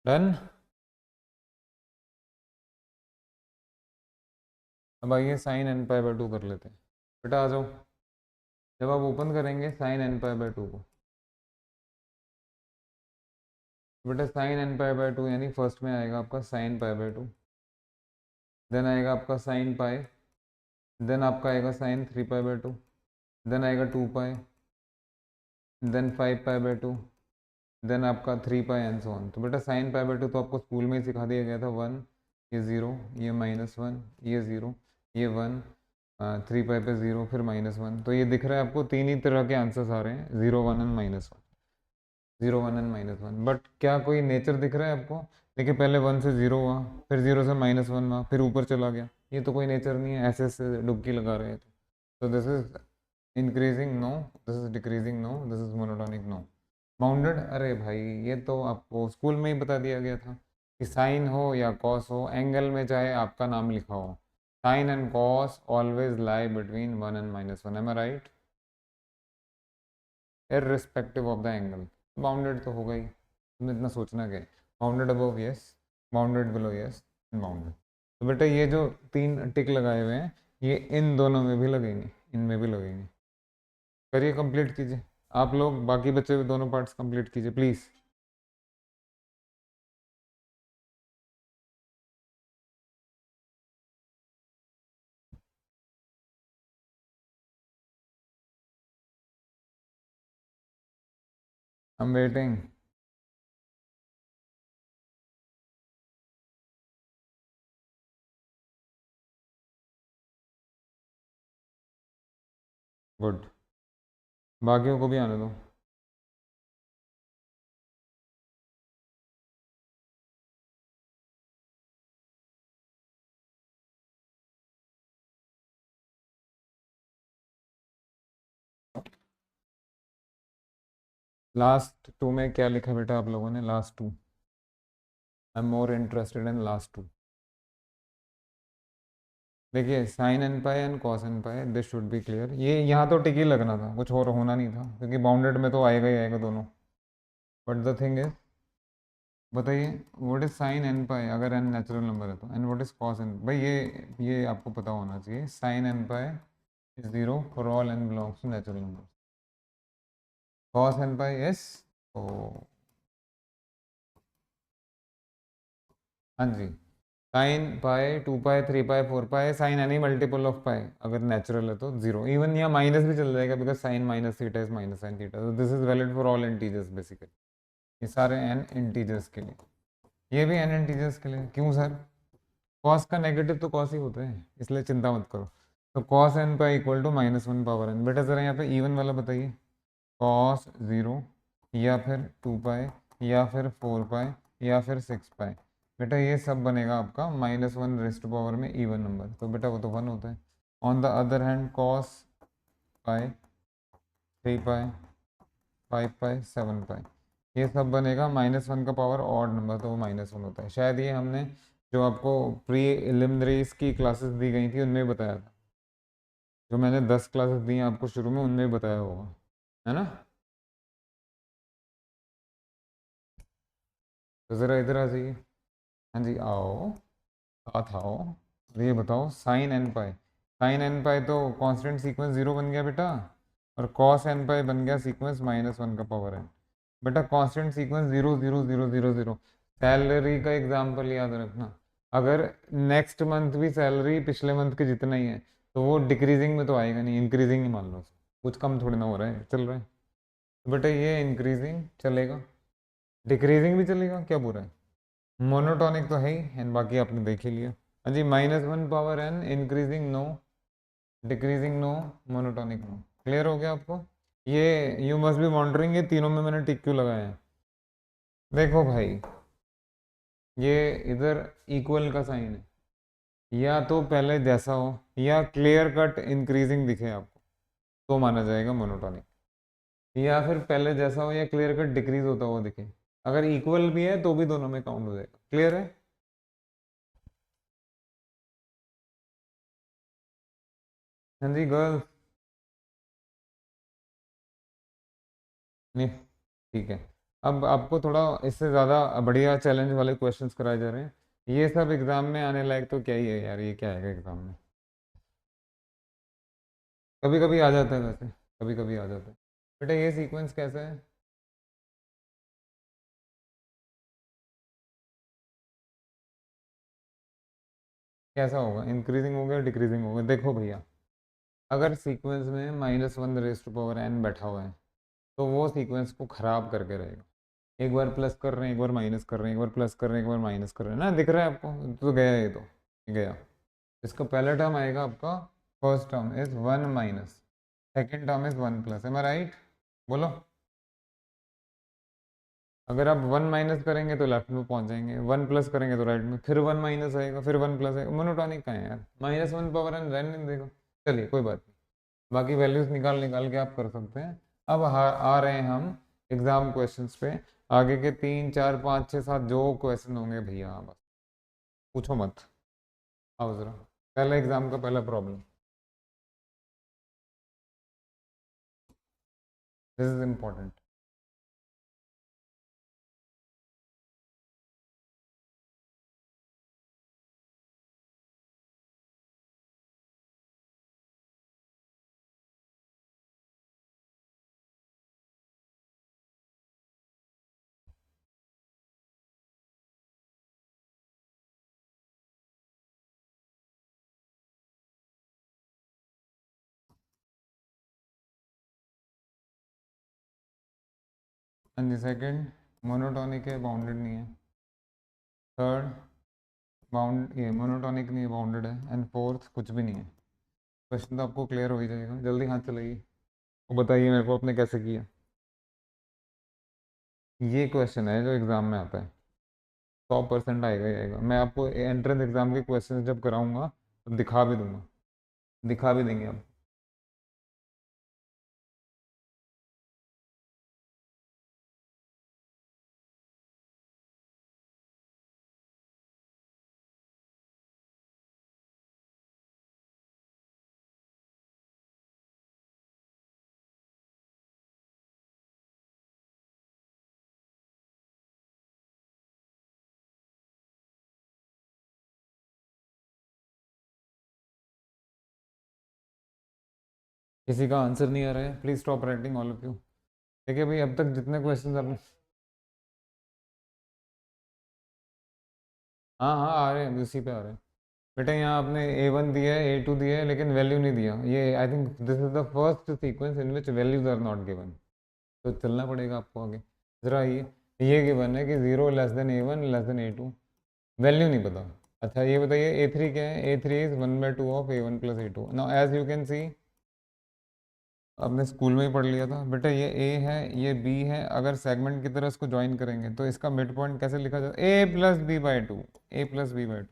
डन। अब आइए sine N pi by two कर लेते हैं। बेटा आ जाओ। जब आप ओपन करेंगे sine N pi by two को, बेटा sine N pi by two यानी फर्स्ट में आएगा आपका sine pi by two, then आएगा आपका साइन पाई, देन आपका आएगा sine three pi by two, then आएगा two pi, then five pi by two, then आपका three pi and so on. तो बेटा साइन पाई बाई टू तो आपको स्कूल में ही सिखा दिया गया था। वन, ये ज़ीरो, ये माइनस वन, ये ज़ीरो, ये वन, थ्री पाई पे ज़ीरो, फिर माइनस वन। तो ये दिख रहा है आपको तीन ही तरह के आंसर्स आ रहे हैं, zero one and minus one, zero one and minus one. But क्या कोई नेचर दिख रहा है आपको? देखिए पहले वन से ज़ीरो हुआ, फिर ज़ीरो से माइनस वन हुआ, फिर ऊपर चला गया। ये तो कोई नेचर नहीं है, ऐसे ऐसे डुबकी लगा रहे हैं। तो this is increasing no, this is decreasing no, this is monotonic no. Bounded, अरे भाई ये तो आपको स्कूल में ही बता दिया गया था कि साइन हो या कॉस हो, एंगल में चाहे आपका नाम लिखा हो, sine and cos always lie between one and minus one. Am I right? Irrespective of the angle. Bounded तो हो गई, तुम्हें इतना सोचना क्या है। Bounded above yes, bounded below yes, bounded. तो बेटा ये जो तीन टिक लगाए हुए हैं, ये इन दोनों में भी लगेंगे, इनमें भी लगेंगे। करिए, कंप्लीट कीजिए आप लोग, बाकी बच्चे भी दोनों पार्ट्स कंप्लीट कीजिए please. I am waiting. Good, बाकियों को भी आने दो। लास्ट टू में क्या लिखा बेटा आप लोगों ने? Last two, I am more interested in last two. देखिए sine N pi and cos N pi, this should be clear. ये यहाँ तो टिक ही लगना था, कुछ और होना नहीं था, क्योंकि बाउंडेड में तो आएगा ही आएगा दोनों। बट द थिंग इज, बताइए what is sine N pi अगर एन नेचुरल नंबर है तो, and what is cos N? भाई ये आपको पता होना चाहिए। Sine N pi is zero for all N belongs to natural number. Cos N pi yes. ओ हाँ जी, sine pi, two pi, three pi, four pi, sine any multiple of pi अगर नेचुरल है तो जीरो। इवन यहाँ minus भी चल जाएगा, because sine minus theta is minus sine theta. तो this is valid for all integers basically, ये सारे एन इंटीजर्स के लिए, ये भी एन इंटीजर्स के लिए। क्यों सर? कॉस का नेगेटिव तो कॉस ही होते हैं, इसलिए चिंता मत करो। तो cos N pi equal to minus one power N. बेटा ज़रा यहाँ पे इवन वाला बताइए, कॉस ज़ीरो, या फिर टू पाई, या फिर फोर पाई, या फिर सिक्स पाई। बेटा ये सब बनेगा आपका माइनस वन रेस्ट पावर में इवन नंबर, तो बेटा वो तो वन होता है। On the other hand cos pi, three pi, five pi, seven pi, ये सब बनेगा माइनस वन का पावर ऑड नंबर, तो वो माइनस वन होता है। शायद ये हमने जो आपको प्री एलिमिनरीज की क्लासेस दी गई थी उनमें बताया था, जो मैंने 10 क्लासेस दी हैं आपको शुरू में, उनमें बताया होगा, है ना? तो ज़रा इधर आ जाइए। हाँ जी आओ, साथ आओ। तो ये बताओ साइन एन पाई, साइन एन पाई तो कांस्टेंट सीक्वेंस जीरो बन गया बेटा, और कॉस एन पाई बन गया सीक्वेंस माइनस वन का पावर एन। बेटा constant sequence zero zero zero zero zero. Salary का एग्जांपल याद रखना, अगर नेक्स्ट मंथ भी सैलरी पिछले मंथ के जितना ही है तो वो डिक्रीजिंग में तो आएगा नहीं, इंक्रीजिंग ही मान लो, कुछ कम थोड़ी ना हो रहा है, चल रहा है। तो बेटा ये इंक्रीजिंग चलेगा, डिक्रीजिंग भी चलेगा, क्या बुरा है? मोनोटॉनिक तो है ही, एंड बाकी आपने देख ही लिया। हाँ जी, minus one power N, increasing no, decreasing no, monotonic no. Clear हो गया आपको? ये यू मस्ट बी मॉनिटरिंग, ये तीनों में मैंने टिक क्यों लगाए हैं? देखो भाई, ये इधर इक्वल का साइन है, या तो पहले जैसा हो या क्लियर कट इंक्रीजिंग दिखे आपको तो माना जाएगा मोनोटॉनिक, या फिर पहले जैसा हो या क्लियर कट डिक्रीज होता हुआ दिखे। अगर इक्वल भी है तो भी दोनों में काउंट हो जाएगा। क्लियर है? हाँ जी गर्ल्स, नहीं ठीक है। अब आपको थोड़ा इससे ज़्यादा बढ़िया चैलेंज वाले क्वेश्चंस कराए जा रहे हैं। ये सब एग्ज़ाम में आने लायक तो क्या ही है यार, ये क्या आएगा एग्ज़ाम में। कभी कभी आ जाता है वैसे, कभी कभी आ जाता है। बेटा ये सीक्वेंस कैसा है? कैसा होगा, इंक्रीजिंग होगा डिक्रीजिंग होगा? देखो भैया, अगर सीक्वेंस में -1 रेज़ टू पावर n बैठा हुआ है तो वो सीक्वेंस को ख़राब करके रहेगा। एक बार प्लस कर रहे हैं, एक बार माइनस कर रहे हैं, एक बार प्लस कर रहे हैं, एक बार माइनस कर रहे हैं ना, दिख रहा है आपको? तो गया ये, तो गया। इसका पहला टर्म आएगा आपका, first term is 1 minus, second term is 1 plus. Am I right? बोलो। अगर आप 1 माइनस करेंगे तो लेफ्ट में पहुंच जाएंगे, 1 प्लस करेंगे तो राइट में, फिर 1 माइनस आएगा, फिर 1 प्लस आएगा। मोनोटॉनिक का है यार, -1 पावर n रहने नहीं देगा। चलिए कोई बात नहीं, बाकी वैल्यूज निकाल निकाल के आप कर सकते हैं। अब आ रहे हैं हम एग्जाम क्वेश्चंस पे। आगे के 3 4 5 6 7 जो क्वेश्चन होंगे भैया, बस पूछो मत। आओ जरा, पहला एग्जाम का पहला प्रॉब्लम, दिस इज इम्पोर्टेंट। हाँ जी, सेकेंड मोनोटॉनिक है, बाउंडेड नहीं है। थर्ड बाउंड, ये मोनोटॉनिक नहीं है, बाउंडेड है। एंड फोर्थ कुछ भी नहीं है। क्वेश्चन तो आपको क्लियर हो ही जाएगा, जल्दी हाथ चलाइए। वो बताइए मेरे को आपने कैसे किया। ये क्वेश्चन है जो एग्जाम में आता है, 100% आएगा ही आएगा। मैं आपको एंट्रेंस एग्जाम के क्वेश्चन जब कराऊंगा तो दिखा भी दूंगा, दिखा भी देंगे आप। किसी का आंसर नहीं आ रहा है, please stop writing all of you. देखिए भाई, अब तक जितने क्वेश्चन आपने, हाँ हाँ आ रहे हैं, उसी पे आ रहे हैं। बेटा यहाँ आपने A1 दिया है, A2 दिया है, लेकिन वैल्यू नहीं दिया। ये I think this is the first sequence in which values are not given. तो चलना पड़ेगा आपको आगे। जरा ये गिवन है कि 0 < A1 < A2, वैल्यू नहीं पता। अच्छा ये बताइए A3 क्या है? A3 is 1/2 of A1 + A2। Now as you can see, आपने स्कूल में ही पढ़ लिया था बेटा, ये ए है, ये बी है, अगर सेगमेंट की तरह इसको ज्वाइन करेंगे तो इसका मिड पॉइंट कैसे लिखा जाता है? A + B/2, A + B/2।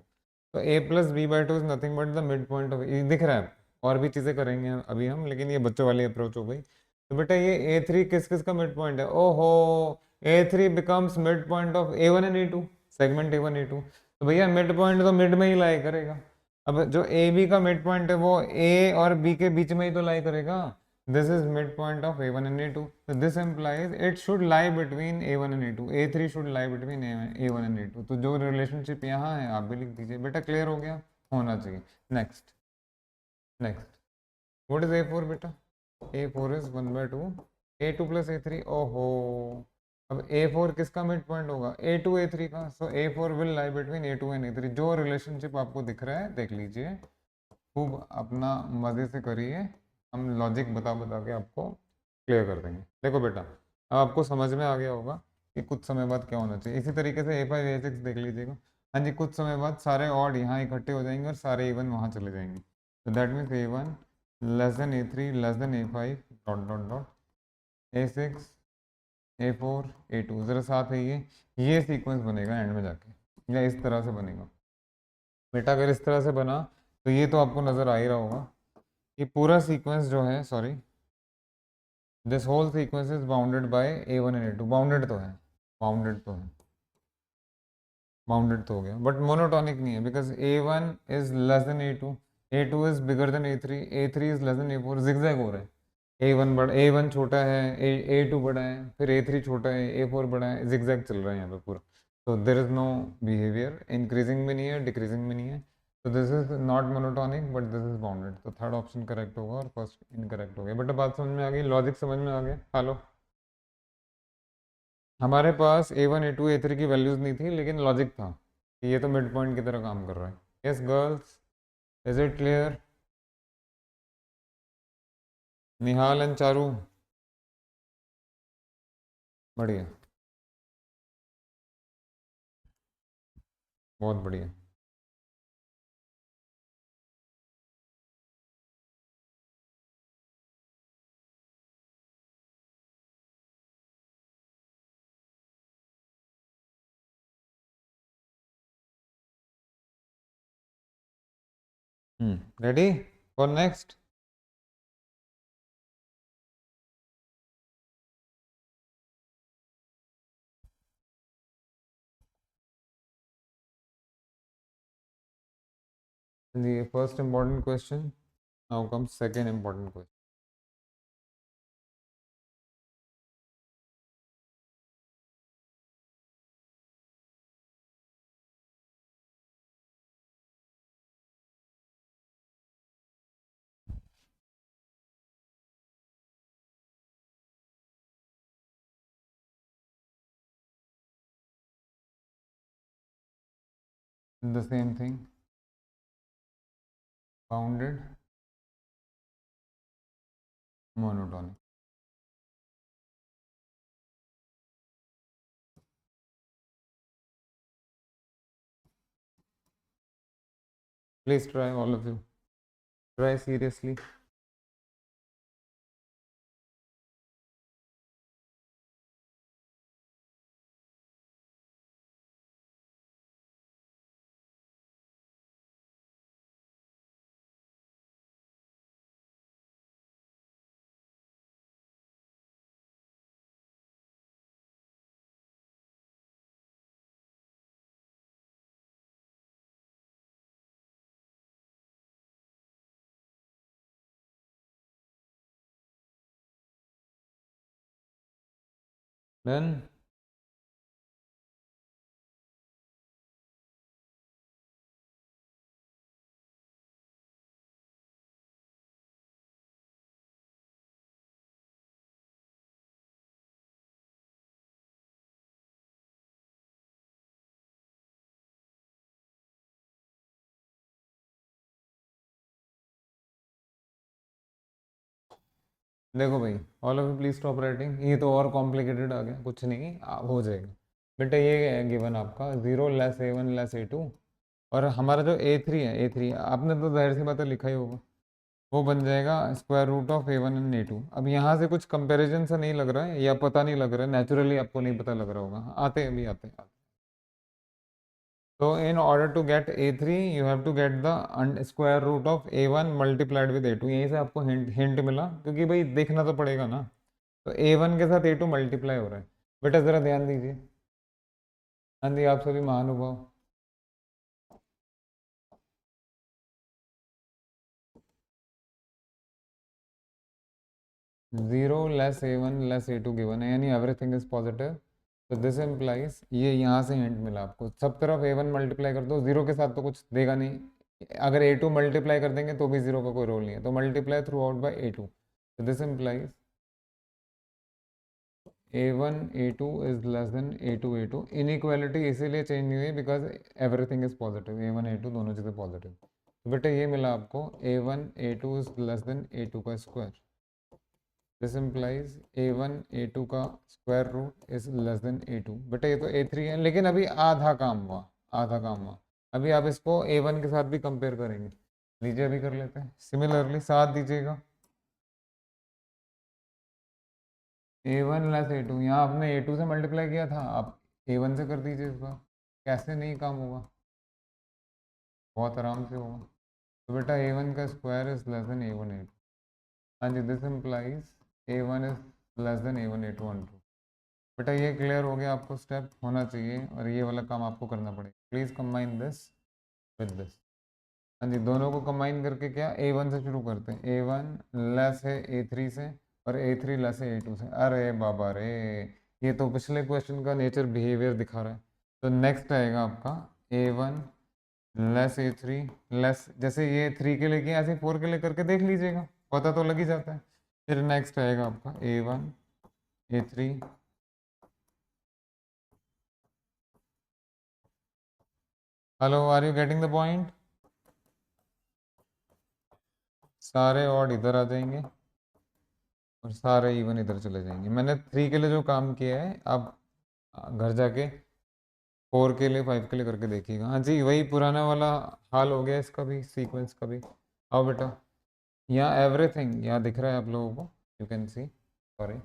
तो A + B/2 is nothing but the mid point of, ये दिख रहा है। और भी चीज़ें करेंगे अभी हम, लेकिन ये बच्चों वाली अप्रोच हो गई। तो बेटा ये A3 किस किस का मिड पॉइंट है? ओहो, A3 becomes mid point of A1 and A2, segment A1 A2। तो भैया मिड पॉइंट तो मिड में ही लाई करेगा। अब जो ए बी का मिड पॉइंट है वो ए और बी के बीच में ही तो लाई करेगा। This is midpoint of A1 and A2. So this implies it should lie between A1 and A2. A3 should lie between A1 and A2. तो जो रिलेशनशिप यहाँ है आप भी लिख दीजिए। बेटा क्लियर हो गया? होना चाहिए। Next, next, what is A4 बेटा? A4 is 1/2 A2 + A3। ओहो, अब A4 किसका मिड पॉइंट होगा? A2 A3 का। सो A4 will lie between A2 and A3। जो रिलेशनशिप आपको दिख रहा है देख लीजिए, खूब अपना मज़े से करिए, हम लॉजिक बता बता के आपको क्लियर कर देंगे। देखो बेटा, अब आपको समझ में आ गया होगा कि कुछ समय बाद क्या होना चाहिए। इसी तरीके से A5 A6 देख लीजिएगा। हाँ जी, कुछ समय बाद सारे ऑड यहाँ इकट्ठे हो जाएंगे और सारे इवन वहाँ चले जाएंगे। तो that means A1 < A3 < A5 dot dot dot A6 A4 A2। ज़रा साथ है ये सीक्वेंस बनेगा एंड में जाके, या इस तरह से बनेगा। बेटा अगर इस तरह से बना तो ये तो आपको नज़र आ ही रहा होगा कि पूरा सीक्वेंस जो है, sorry, this whole sequence is bounded by A1 and A2। Bounded तो है, बाउंडेड तो है, बाउंडेड तो हो गया, बट मोनोटॉनिक नहीं है, because A1 is less than A2, A2 is bigger than A3, A3 is less then A4। Zigzag हो रहा है। A1 बड़ा, A1 छोटा है, A2 बड़ा है, फिर A3 छोटा है, A4 बड़ा है, जिगजैग चल रहा है यहाँ पे पूरा। तो there is no behaviour, increasing में नहीं है, डिक्रीजिंग में नहीं है। तो this is not monotonic but this is bounded. तो थर्ड ऑप्शन करेक्ट होगा और फर्स्ट इनकरेक्ट हो गया। बट बात समझ में आ गई, लॉजिक समझ में आ गया। हेलो, हमारे पास A1 A2 A3 की वैल्यूज नहीं थी, लेकिन लॉजिक था कि ये तो मिड पॉइंट की तरह काम कर रहा है। Yes girls, is it clear? Nihal and Charu, बढ़िया, बहुत बढ़िया। Ready for next? The first important question. Now comes second important question. The same thing. Bounded, monotonic. Please try, all of you. Try seriously. Then देखो भाई, all of you please stop writing. ये तो और complicated आ गया, कुछ नहीं हो जाएगा। बेटा ये है गिवन आपका, 0 (A1 (A2)। और हमारा जो A3 है, आपने तो जाहिर सी बात है लिखा ही होगा, वो बन जाएगा √(A1 and A2)। अब यहाँ से कुछ कंपैरिजन सा नहीं लग रहा है, या पता नहीं लग रहा है, नेचुरली आपको नहीं पता लग रहा होगा, आते हैं भी आते हैं। तो in order to get A3 you have to get the √(A1 multiplied with A2)। यहीं से आपको हिंट हिंट मिला, क्योंकि भाई देखना तो पड़ेगा ना। तो A1 के साथ A2 मल्टीप्लाई हो रहा है। बेटा ज़रा ध्यान दीजिए। हाँ जी, आप सभी महानुभाव। 0 (A1 (A2) गिवन है, यानी एवरीथिंग इज पॉजिटिव। तो दिस इम्प्लाइज, ये यहाँ से हिंट मिला आपको, सब तरफ A1 मल्टीप्लाई कर दो, जीरो के साथ तो कुछ देगा नहीं। अगर A2 मल्टीप्लाई कर देंगे तो भी जीरो का कोई रोल नहीं है, तो multiply through out by A2। तो this implies A1 A2 is less than A2 A2। Inequality इसीलिए चेंज नहीं हुई because everything is positive, A1 A2 दोनों चीज़ें पॉजिटिव। तो बेटा ये मिला आपको, A1 A2 is less than A2 का square. This implies A1 A2 का square root is less than A2। बेटा ये तो A3 है, लेकिन अभी आधा काम हुआ, आधा काम हुआ। अभी आप इसको A1 के साथ भी कंपेयर करेंगे। लीजिए अभी कर लेते हैं। सिमिलरली साथ दीजिएगा, A1 लेस A2। यहाँ आपने A2 से मल्टीप्लाई किया था, आप A1 से कर दीजिए इस बार। कैसे नहीं काम होगा, बहुत आराम से होगा। तो बेटा A1 का square is less than A1 A2। हाँ जी, this implies A1 is less than A1 A2 on true. बेटा ये क्लियर हो गया, आपको स्टेप होना चाहिए और ये वाला काम आपको करना पड़ेगा। Please combine this with this. हाँ जी, दोनों को कंबाइन करके क्या A1 से शुरू करते हैं। A1 लेस है A3 से, और A3 लेस है A2 से। अरे बाबा रे, ये तो पिछले क्वेश्चन का नेचर बिहेवियर दिखा रहा है। तो नेक्स्ट आएगा आपका A1 लेस A3 लेस, जैसे ये 3 के लिए किया ऐसे 4 के लिए करके देख लीजिएगा, पता तो लग ही जाता है। फिर नेक्स्ट आएगा आपका A1 A3। Hello, are you getting the point? सारे ऑड इधर आ जाएंगे और सारे इवन इधर चले जाएंगे। मैंने 3 के लिए जो काम किया है, आप घर जाके 4 के लिए 5 के लिए करके देखिएगा। हाँ जी, वही पुराना वाला हाल हो गया इसका भी, सीक्वेंस का भी। आओ बेटा, यहाँ एवरीथिंग यहाँ दिख रहा है आप लोगों को, you can see, sorry,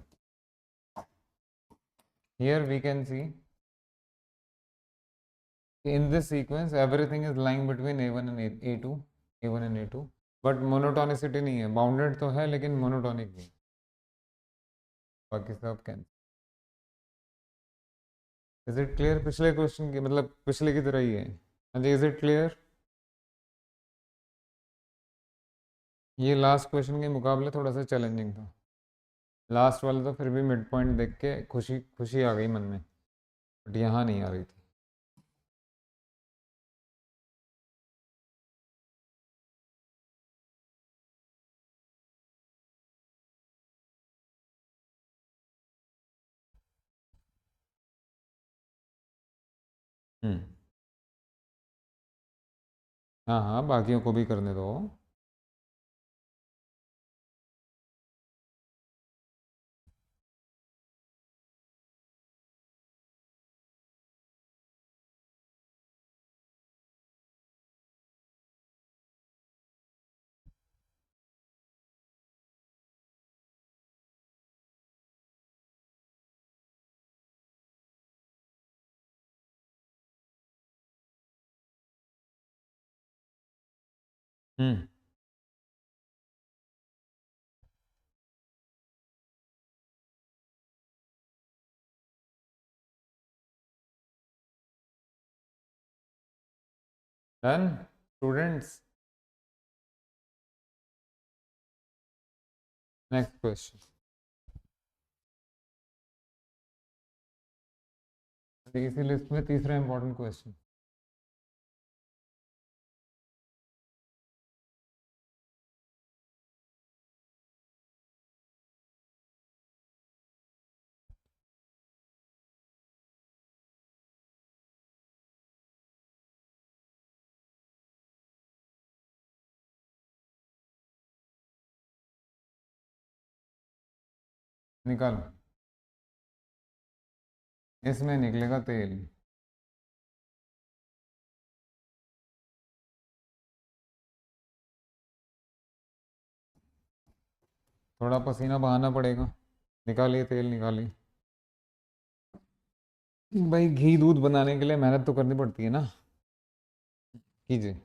here we can see in this sequence everything is lying between A1 and A2, A1 and A2, but monotonicity नहीं है, बाउंडेड तो है लेकिन मोनोटोनिक नहीं। बाकी सब कैन। Is it clear? पिछले क्वेश्चन की मतलब पिछले की तरह ही है। हाँ जी, इज इट क्लियर? ये लास्ट क्वेश्चन के मुकाबले थोड़ा सा चैलेंजिंग था। लास्ट वाला तो फिर भी मिड पॉइंट देख के खुशी खुशी आ गई मन में, बट यहाँ नहीं आ रही थी। हम्म। हाँ हाँ, बाकियों को भी करने दो। Hmm. Done students. Next question. इसी लिस्ट में तीसरा इंपॉर्टेंट क्वेश्चन। निकालो, इसमें निकलेगा तेल। थोड़ा पसीना बहाना पड़ेगा। निकालिए तेल, निकालिए। भाई घी दूध बनाने के लिए मेहनत तो करनी पड़ती है ना, कीजिए।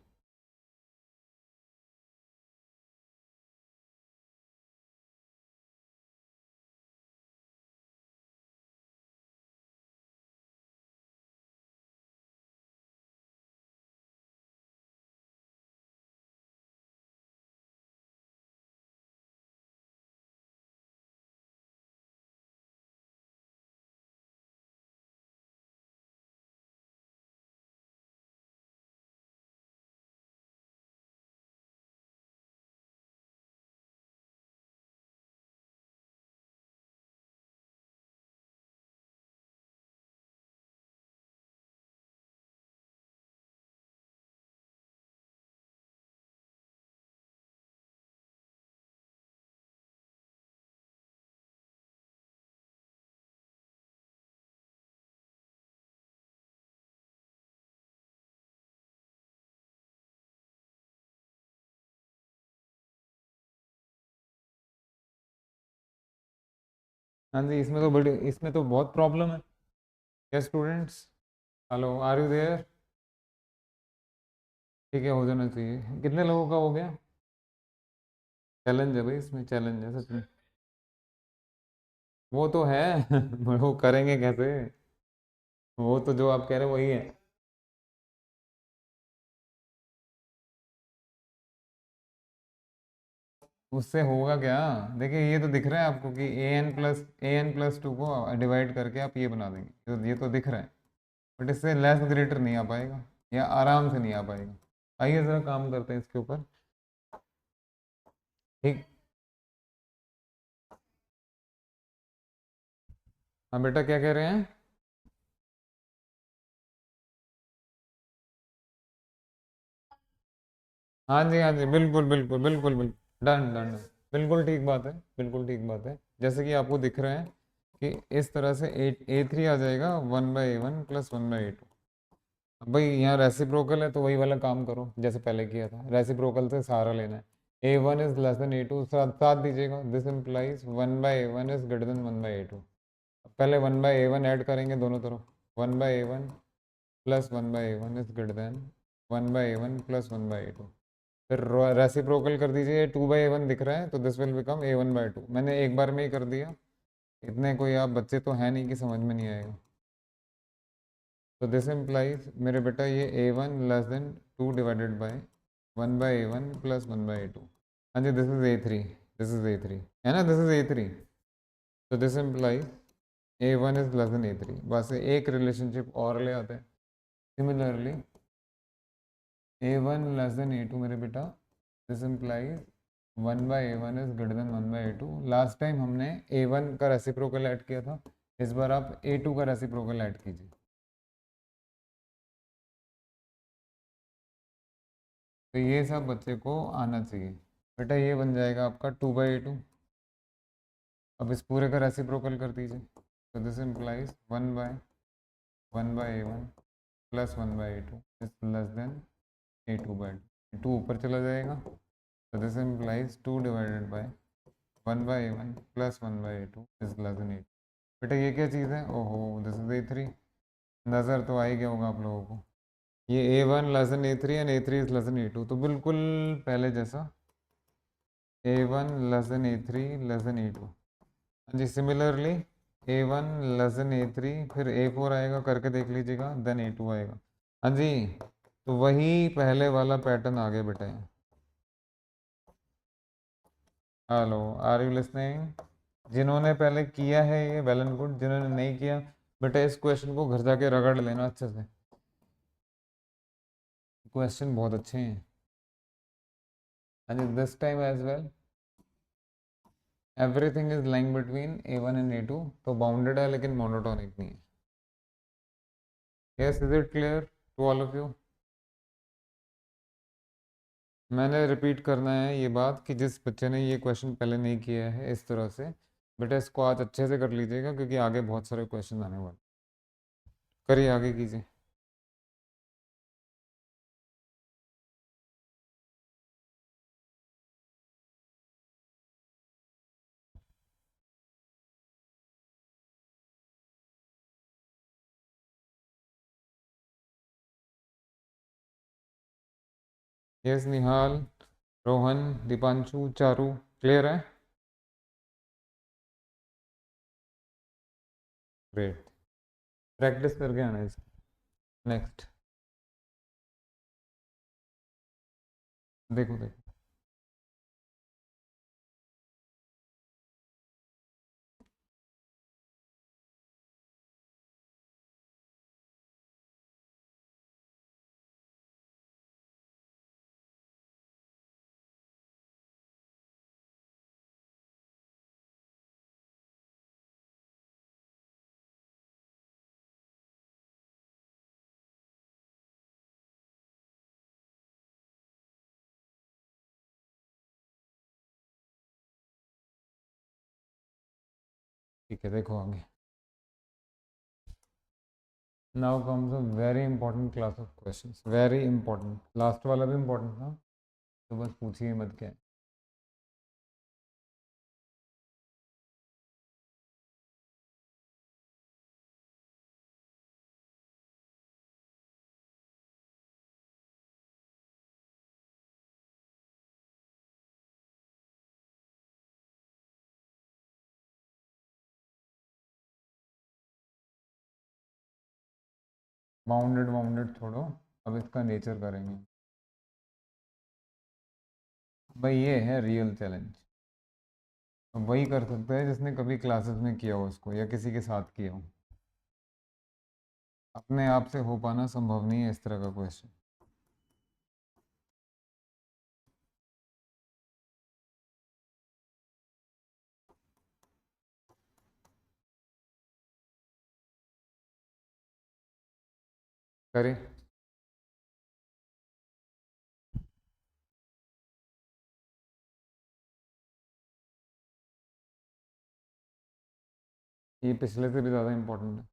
हाँ जी, इसमें तो बड़ी, इसमें तो बहुत प्रॉब्लम है। Yes students, hello, are you there? ठीक है, हो जाना चाहिए। कितने लोगों का हो गया? चैलेंज है भाई, इसमें चैलेंज है सच में। वो तो है वो करेंगे कैसे? वो तो जो आप कह रहे हो वही है। उससे होगा क्या? देखिए ये तो दिख रहा है आपको कि ए एन प्लस 2 को डिवाइड करके आप ये बना देंगे, तो ये तो दिख रहा है। बट इससे लेस ग्रेटर नहीं आ पाएगा, या आराम से नहीं आ पाएगा। आइए ज़रा काम करते हैं इसके ऊपर। ठीक। हाँ बेटा, क्या कह रहे हैं? हाँ जी, हाँ जी, बिल्कुल बिल्कुल बिल्कुल बिल्कुल। Done done done. बिल्कुल ठीक बात है, बिल्कुल ठीक बात है। जैसे कि आपको दिख रहा है कि इस तरह से ए थ्री आ जाएगा 1/A1 + 1/A2। अब भाई यहाँ रेसिप्रोकल है तो वही वाला काम करो जैसे पहले किया था, रेसिप्रोकल से सहारा लेना है। A1 > A2 साथ साथ दीजिएगा, दिस इम्प्लाइज 1/A1 > पहले 1/A1 ऐड करेंगे दोनों तरफ। 1/A1 + 1/A1 फिर रेसिप्रोकल कर दीजिए, 2/A1 दिख रहा है तो दिस विल बिकम A1/2। मैंने एक बार में ही कर दिया, इतने कोई आप बच्चे तो हैं नहीं कि समझ में नहीं आएगा। तो दिस इम्प्लाइज मेरे बेटा ये A1 <2 divided by 1/A1 + 1/A2। हाँ जी, this is A3, this is A3 है ना, दिस इज A3। तो दिस इम्प्लाइज A1 > A3। बस एक रिलेशनशिप और ले आते हैं। सिमिलरली A1 < A2 मेरे बेटा, this implies 1/A1 > 1/A2। Last time हमने A1 का रेसिप्रोकल ऐड किया था, इस बार आप A2 का रेसिप्रोकल ऐड कीजिए। तो ये सब बच्चे को आना चाहिए। बेटा ये बन जाएगा आपका 2/A2। अब इस पूरे का रेसिप्रोकल कर दीजिए, तो this implies 1/1/A1 + 1/A2 is less then A2/2। ऊपर चला जाएगा, तो this implies 2 divided by 1/A1 + 1/A2 is less than A2। बेटा ये क्या चीज़ है? ओहो, दिस इज A3। नज़र तो आ ही गया होगा आप लोगों को। ये A1 < A3 and A3 is less than A2, तो बिल्कुल पहले जैसा A1 < A3 < A2। हाँ जी, सिमिलरली A1 < A3, फिर A4 आएगा, करके देख लीजिएगा, देन A2 आएगा। हाँ जी, तो वही पहले वाला पैटर्न आगे बेटा है। Hello, are you listening? जिन्होंने पहले किया है ये वेल एंड गुड, जिन्होंने नहीं किया बेटा इस क्वेश्चन को घर जाके रगड़ लेना अच्छे से। क्वेश्चन बहुत अच्छे हैं। हाँ जी, this time as well everything is lying between A1 and A2, तो बाउंडेड है लेकिन मोनोटोनिक नहीं है। Yes, is it clear to all of you? मैंने रिपीट करना है ये बात कि जिस बच्चे ने ये क्वेश्चन पहले नहीं किया है इस तरह से, बेटा इसको आज अच्छे से कर लीजिएगा, क्योंकि आगे बहुत सारे क्वेश्चन आने वाले। करिए, आगे कीजिए। यस निहाल, रोहन, दीपांशु, चारू, क्लियर है? ग्रेट। प्रैक्टिस करके आना इसकी। नेक्स्ट। देखो देखो, ठीक है, देखो आगे। Now comes a very important class of questions, very important. Last वाला भी इंपॉर्टेंट था, तो बस पूछिए मत क्या है। बाउंडेड बाउंडेड छोड़ो, अब इसका नेचर करेंगे। भाई ये है रियल चैलेंज। वही कर सकता है जिसने कभी क्लासेस में किया हो उसको, या किसी के साथ किया हो। अपने आप से हो पाना संभव नहीं है इस तरह का क्वेश्चन। करे। ये पिछले से भी ज़्यादा इम्पोर्टेंट है।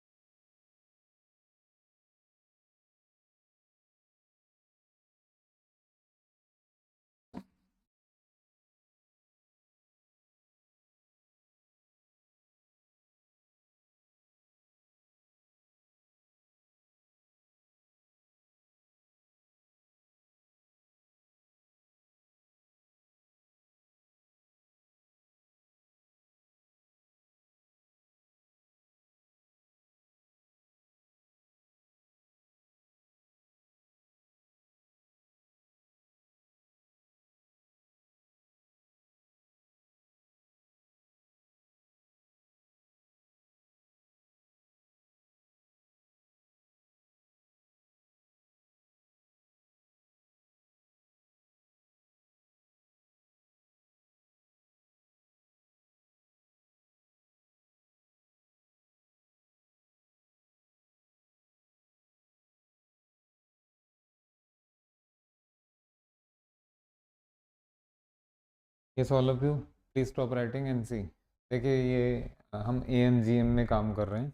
Yes, all of you, please stop writing and see। देखिए ये हम ए एम जी एम में काम कर रहे हैं।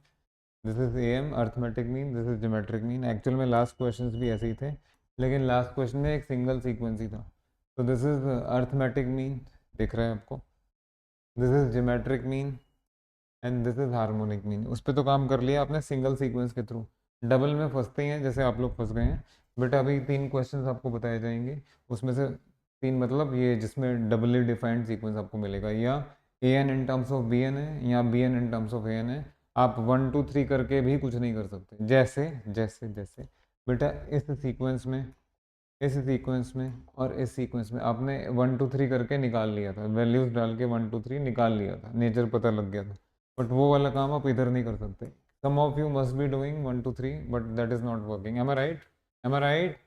This is A M arithmetic mean, this is geometric mean. Actual में लास्ट क्वेश्चंस भी ऐसे ही थे, लेकिन लास्ट क्वेश्चन में एक सिंगल सीक्वेंस ही था। तो दिस इज अर्थमेटिक मीन, दिख रहा है आपको। This is geometric mean and this is harmonic mean. उस पर तो काम कर लिया आपने सिंगल सीक्वेंस के थ्रू। डबल में फंसते ही हैं जैसे आप लोग फंस गए हैं। बेटा अभी 3 क्वेश्चंस आपको बताए जाएंगे, उसमें से 3 मतलब ये जिसमें डबली डिफाइंड सीक्वेंस आपको मिलेगा, या A N in terms of B N है, या B N in terms of A N है। आप 1 2 3 करके भी कुछ नहीं कर सकते। जैसे जैसे जैसे बेटा इस सीक्वेंस में और इस सीक्वेंस में आपने 1 2 3 करके निकाल लिया था, वैल्यूज डाल के 1 2 3 निकाल लिया था, नेचर पता लग गया था। बट वो वाला काम आप इधर नहीं कर सकते। Some of you must be doing 1 2 3, but that is not working. Am I right? Am I right?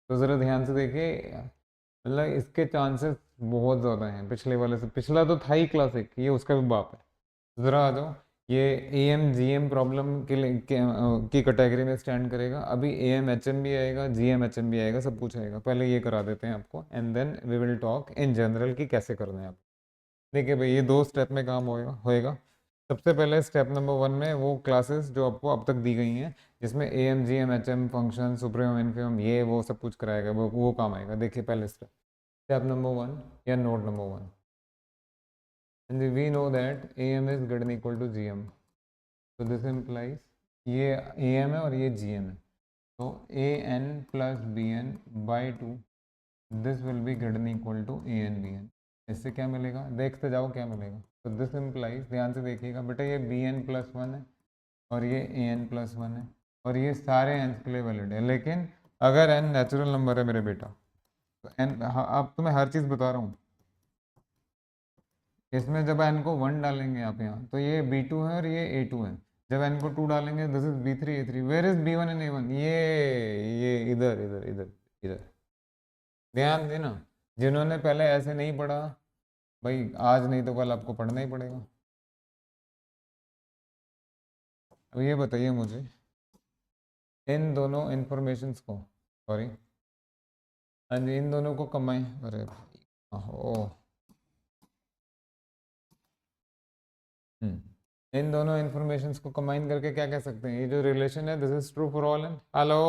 तो ज़रा ध्यान से देखिए, मतलब इसके चांसेस बहुत ज़्यादा हैं पिछले वाले से। पिछला तो था ही क्लासिक, ये उसका भी बाप है। ज़रा आ जाओ। ये A M G M problem की कैटेगरी में स्टैंड करेगा। अभी ए एम एच एम भी आएगा, जी एम एच एम भी आएगा, सब कुछ आएगा। पहले ये करा देते हैं आपको, and then we will talk in general कि कैसे करना है आप। देखिए भाई, ये 2 स्टेप में काम होएगा। सबसे पहले स्टेप नंबर 1 में वो क्लासेस जो आपको अब तक दी गई हैं, जिसमें A M G M H M function supremum infimum ये वो सब कुछ कराएगा, वो काम आएगा। देखिए पहले स्टेप, स्टेप नंबर 1 या note number 1, and we know that A M is greater equal to G M. तो दिस इम्प्लाइज ये ए एम है और ये जी एम है। तो A N plus B N by two, this will be greater equal to A N B N. इससे क्या मिलेगा, देखते जाओ क्या मिलेगा। तो दिस इम्प्लाइज, ध्यान से देखिएगा बेटा, ये बी एन प्लस वन है और ये ए एन प्लस वन है, और ये सारे एन के लिए वैलिड है। लेकिन अगर एन नेचुरल नंबर है मेरे बेटा, तो एन, अब तो मैं हर चीज़ बता रहा हूँ। इसमें जब एन को 1 डालेंगे आप यहाँ, तो ये बी टू है और ये ए टू है। जब एन को 2 डालेंगे, this is B three A three. Where is B one and A one? ये इधर इधर इधर इधर। ध्यान देना, जिन्होंने पहले ऐसे नहीं पढ़ा भाई, आज नहीं तो कल आपको पढ़ना ही पड़ेगा। अब ये बताइए मुझे, इन दोनों इंफॉर्मेशंस को, सॉरी, इन दोनों को कंबाइन, अरे ओ, इन दोनों इंफॉर्मेशंस को कंबाइन करके क्या कह सकते हैं? ये जो रिलेशन है, this is true for all N, hello,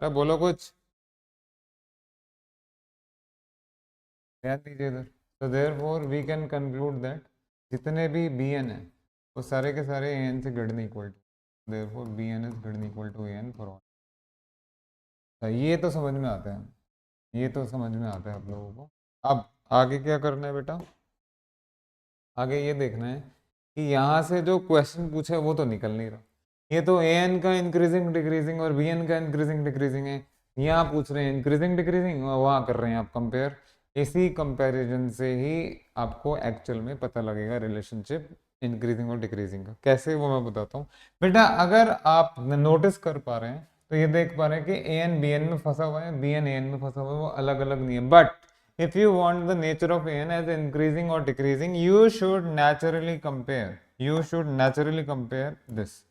अरे बोलो कुछ, ध्यान दीजिए इधर। तो therefore we can conclude that जितने भी बी एन है वो सारे के सारे ए एन से greater equal to, therefore B N is greater equal to A N for all. ये तो समझ में आता है, ये तो समझ में आता है आप लोगों को। अब आगे क्या करना है बेटा? आगे ये देखना है कि यहाँ से जो क्वेश्चन पूछा है वो तो निकल नहीं रहा। ये तो ए एन का इंक्रीजिंग डिक्रीजिंग और बी एन का इंक्रीजिंग डिक्रीजिंग है। यहाँ पूछ रहे हैं इंक्रीजिंग डिक्रीजिंग, वहाँ कर रहे हैं आप कंपेयर। इसी कंपैरिजन से ही आपको एक्चुअल में पता लगेगा रिलेशनशिप इंक्रीजिंग और डिक्रीजिंग का। कैसे, वो मैं बताता हूँ। बेटा अगर आप नोटिस कर पा रहे हैं तो ये देख पा रहे हैं कि ए एन बी एन में फंसा हुआ है, बी एन ए एन में फंसा हुआ है, वो अलग अलग नहीं है। But if you want the nature of A N as increasing और decreasing, you should naturally compare this.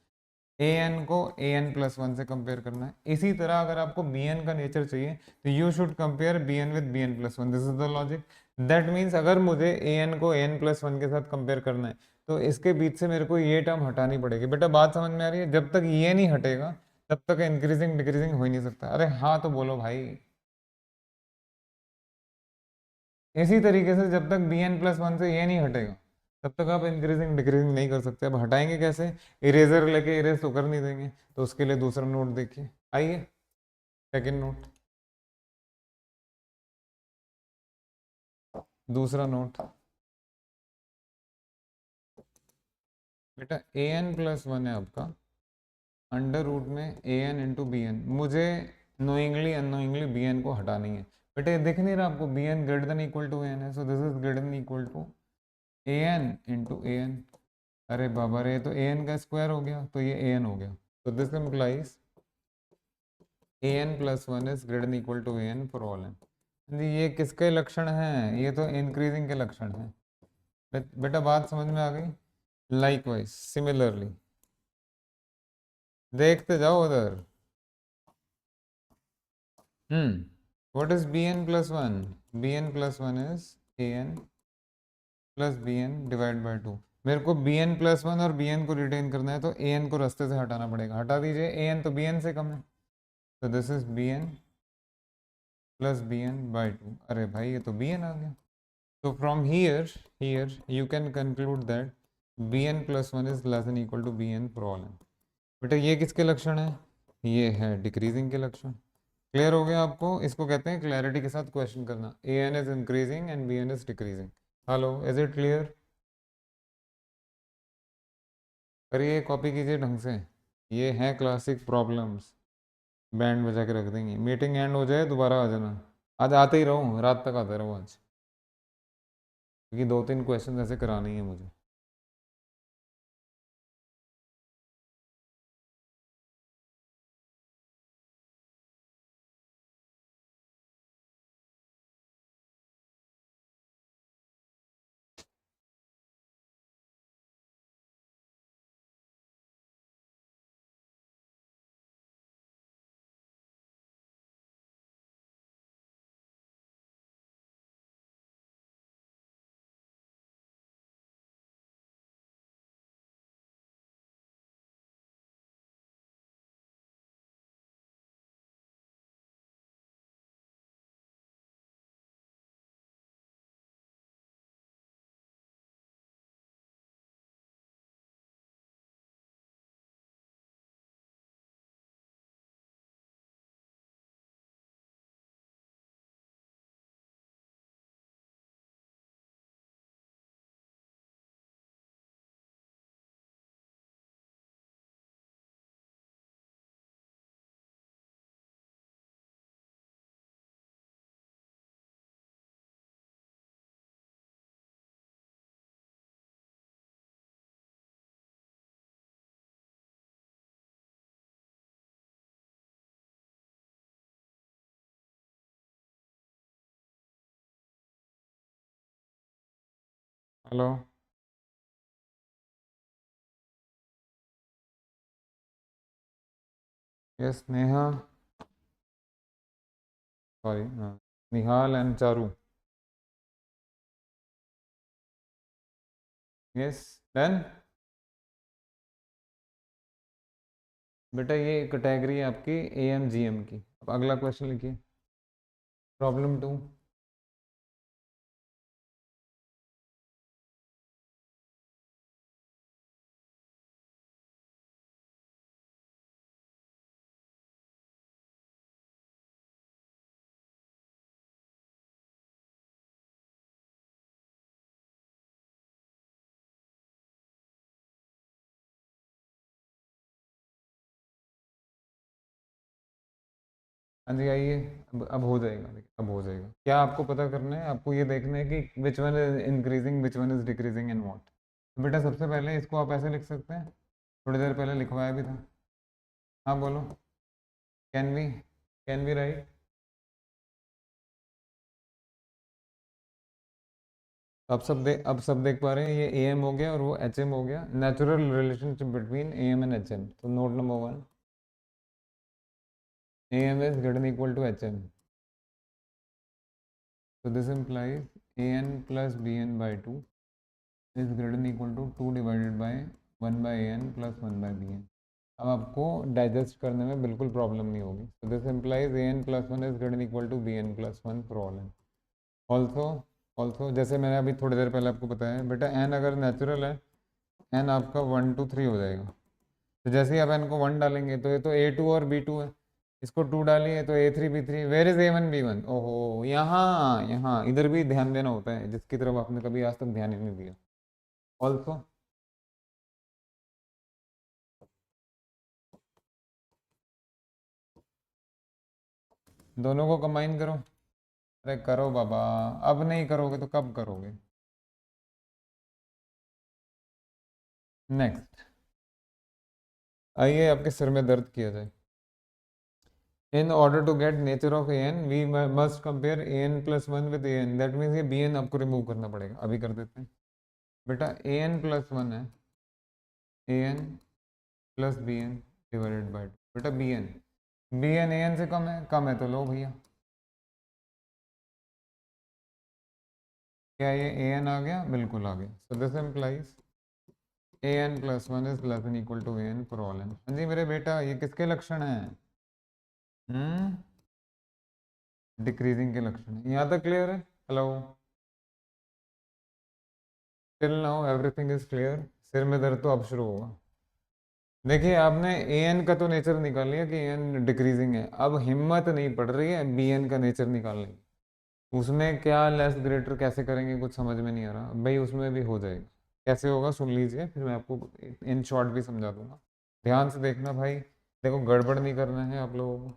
A N को ए एन प्लस वन से कंपेयर करना है। इसी तरह अगर आपको बी एन का नेचर चाहिए तो you should compare B N with B N plus one. This is the logic. That means अगर मुझे ए एन को ए एन प्लस वन के साथ कंपेयर करना है तो इसके बीच से मेरे को ये टर्म हटानी पड़ेगी। बेटा बात समझ में आ रही है? जब तक ये नहीं हटेगा तब तक इंक्रीजिंग डिक्रीजिंग हो ही नहीं सकता। अरे हाँ तो बोलो भाई। इसी तरीके से जब तक बी एन प्लस वन से ये नहीं हटेगा तब तक आप इंक्रीजिंग डिक्रीजिंग नहीं कर सकते। अब हटाएंगे कैसे? इरेजर लेके इरेज तो कर नहीं देंगे, तो उसके लिए दूसरा नोट देखिए। आइए सेकेंड नोट, दूसरा नोट। बेटा ए एन प्लस वन है आपका अंडर रूट में A N into B N. मुझे नोइंगली अनोइंगली बी एन को हटानी है। बेटा ये दिख नहीं रहा आपको? B N greater than equal to A N है, so this is greater than equal to A N into A N. अरे बाबा रे, तो ए एन का स्क्वायर हो गया तो ये ए एन हो गया। तो this implies A N plus one is greater than equal to A N for all N. ये किसके लक्षण हैं? ये तो इंक्रीजिंग के लक्षण हैं। बेटा बात समझ में आ गई? लाइकवाइज सिमिलरली देखते जाओ उधर। What is B N plus one? B N plus one is A N plus B N divide by two. मेरे को बी एन प्लस वन और बी एन को रिटेन करना है तो ए एन को रास्ते से हटाना पड़ेगा। हटा दीजिए, ए एन तो बी एन से कम है, तो this is B N plus B N by two. अरे भाई ये तो बी एन आ गया। तो from here you can conclude that B N plus one is less than equal to B N for all N. बेटा ये किसके लक्षण है? ये है डिक्रीजिंग के लक्षण। क्लियर हो गया आपको? इसको कहते हैं क्लैरिटी के साथ क्वेश्चन करना। A N is increasing and B N is decreasing. Hello, is it clear? करिए, कॉपी कीजिए ढंग से। ये हैं क्लासिक प्रॉब्लम्स। बैंड बजा के रख देंगे। मीटिंग एंड हो जाए दोबारा आ जाना। आज आते ही रहूँ, रात तक आते रहूँ आज, क्योंकि दो तीन क्वेश्चन ऐसे कराने ही है मुझे। Hello. Yes Neha, sorry, Nihal and Charu. Yes done. बेटा ये कैटेगरी है आपकी ए एम जी एम की। अब अगला क्वेश्चन लिखिए, प्रॉब्लम टू। हाँ जी आइए। अब हो जाएगा, देखिए अब हो जाएगा। क्या आपको पता करना है? आपको ये देखना है कि which one is increasing, which one is decreasing and what. तो बेटा सबसे पहले इसको आप ऐसे लिख सकते हैं, थोड़ी देर पहले लिखवाया भी था। हाँ बोलो। Can we write. अब सब देख पा रहे हैं, ये ए एम हो गया और वो एच एम हो गया। Natural relationship between A M and H M. तो note number one, A M is greater than equal to H M. So this implies an plus bn by 2 is greater than equal to 2 divided by 1 by an plus 1 by bn। अब आपको digest करने में बिल्कुल problem नहीं होगी। So this implies an plus 1 is greater than equal to bn plus 1 for all n। Also also जैसे मैंने अभी थोड़ी देर पहले आपको बताया बेटा, एन अगर नेचुरल है, एन आपका 1 2 3 हो जाएगा। तो जैसे ही आप एन को 1 डालेंगे तो ये तो A2 और B2 है, इसको 2 डालिए तो A3 B3। Where is A1 B1? ओहो, यहाँ यहाँ इधर भी ध्यान देना होता है, जिसकी तरफ आपने कभी आज तक ध्यान ही नहीं दिया। ऑल्सो दोनों को कंबाइन करो। अरे करो बाबा, अब नहीं करोगे तो कब करोगे? नेक्स्ट, आइए आपके सिर में दर्द किया जाए। In order to get nature of A N we must compare A N plus one with A N. That means ये बी एन आपको रिमूव करना पड़ेगा। अभी कर देते हैं बेटा। ए एन प्लस वन है, A N plus B N divided by two. बेटा बी एन ए एन से कम है तो लो भैया। क्या ये ए एन आ गया? बिल्कुल आ गया। So this implies A N plus one is less than equal to A N for all N. हाँ जी मेरे बेटा, ये किसके लक्षण हैं? हम्म, डिक्रीजिंग के लक्षण हैं। यहाँ तक क्लियर है? Hello, till now everything is clear? सिर में दर्द तो अब शुरू होगा। देखिए आपने ए एन का तो नेचर निकाल लिया कि ए एन डिक्रीजिंग है, अब हिम्मत नहीं पड़ रही है बी एन का नेचर निकालने की। उसमें क्या लेस ग्रेटर कैसे करेंगे कुछ समझ में नहीं आ रहा भाई। उसमें भी हो जाएगा। कैसे होगा सुन लीजिए, फिर मैं आपको इन शॉर्ट भी समझा दूंगा। ध्यान से देखना भाई, देखो गड़बड़ नहीं करना है आप लोगों को।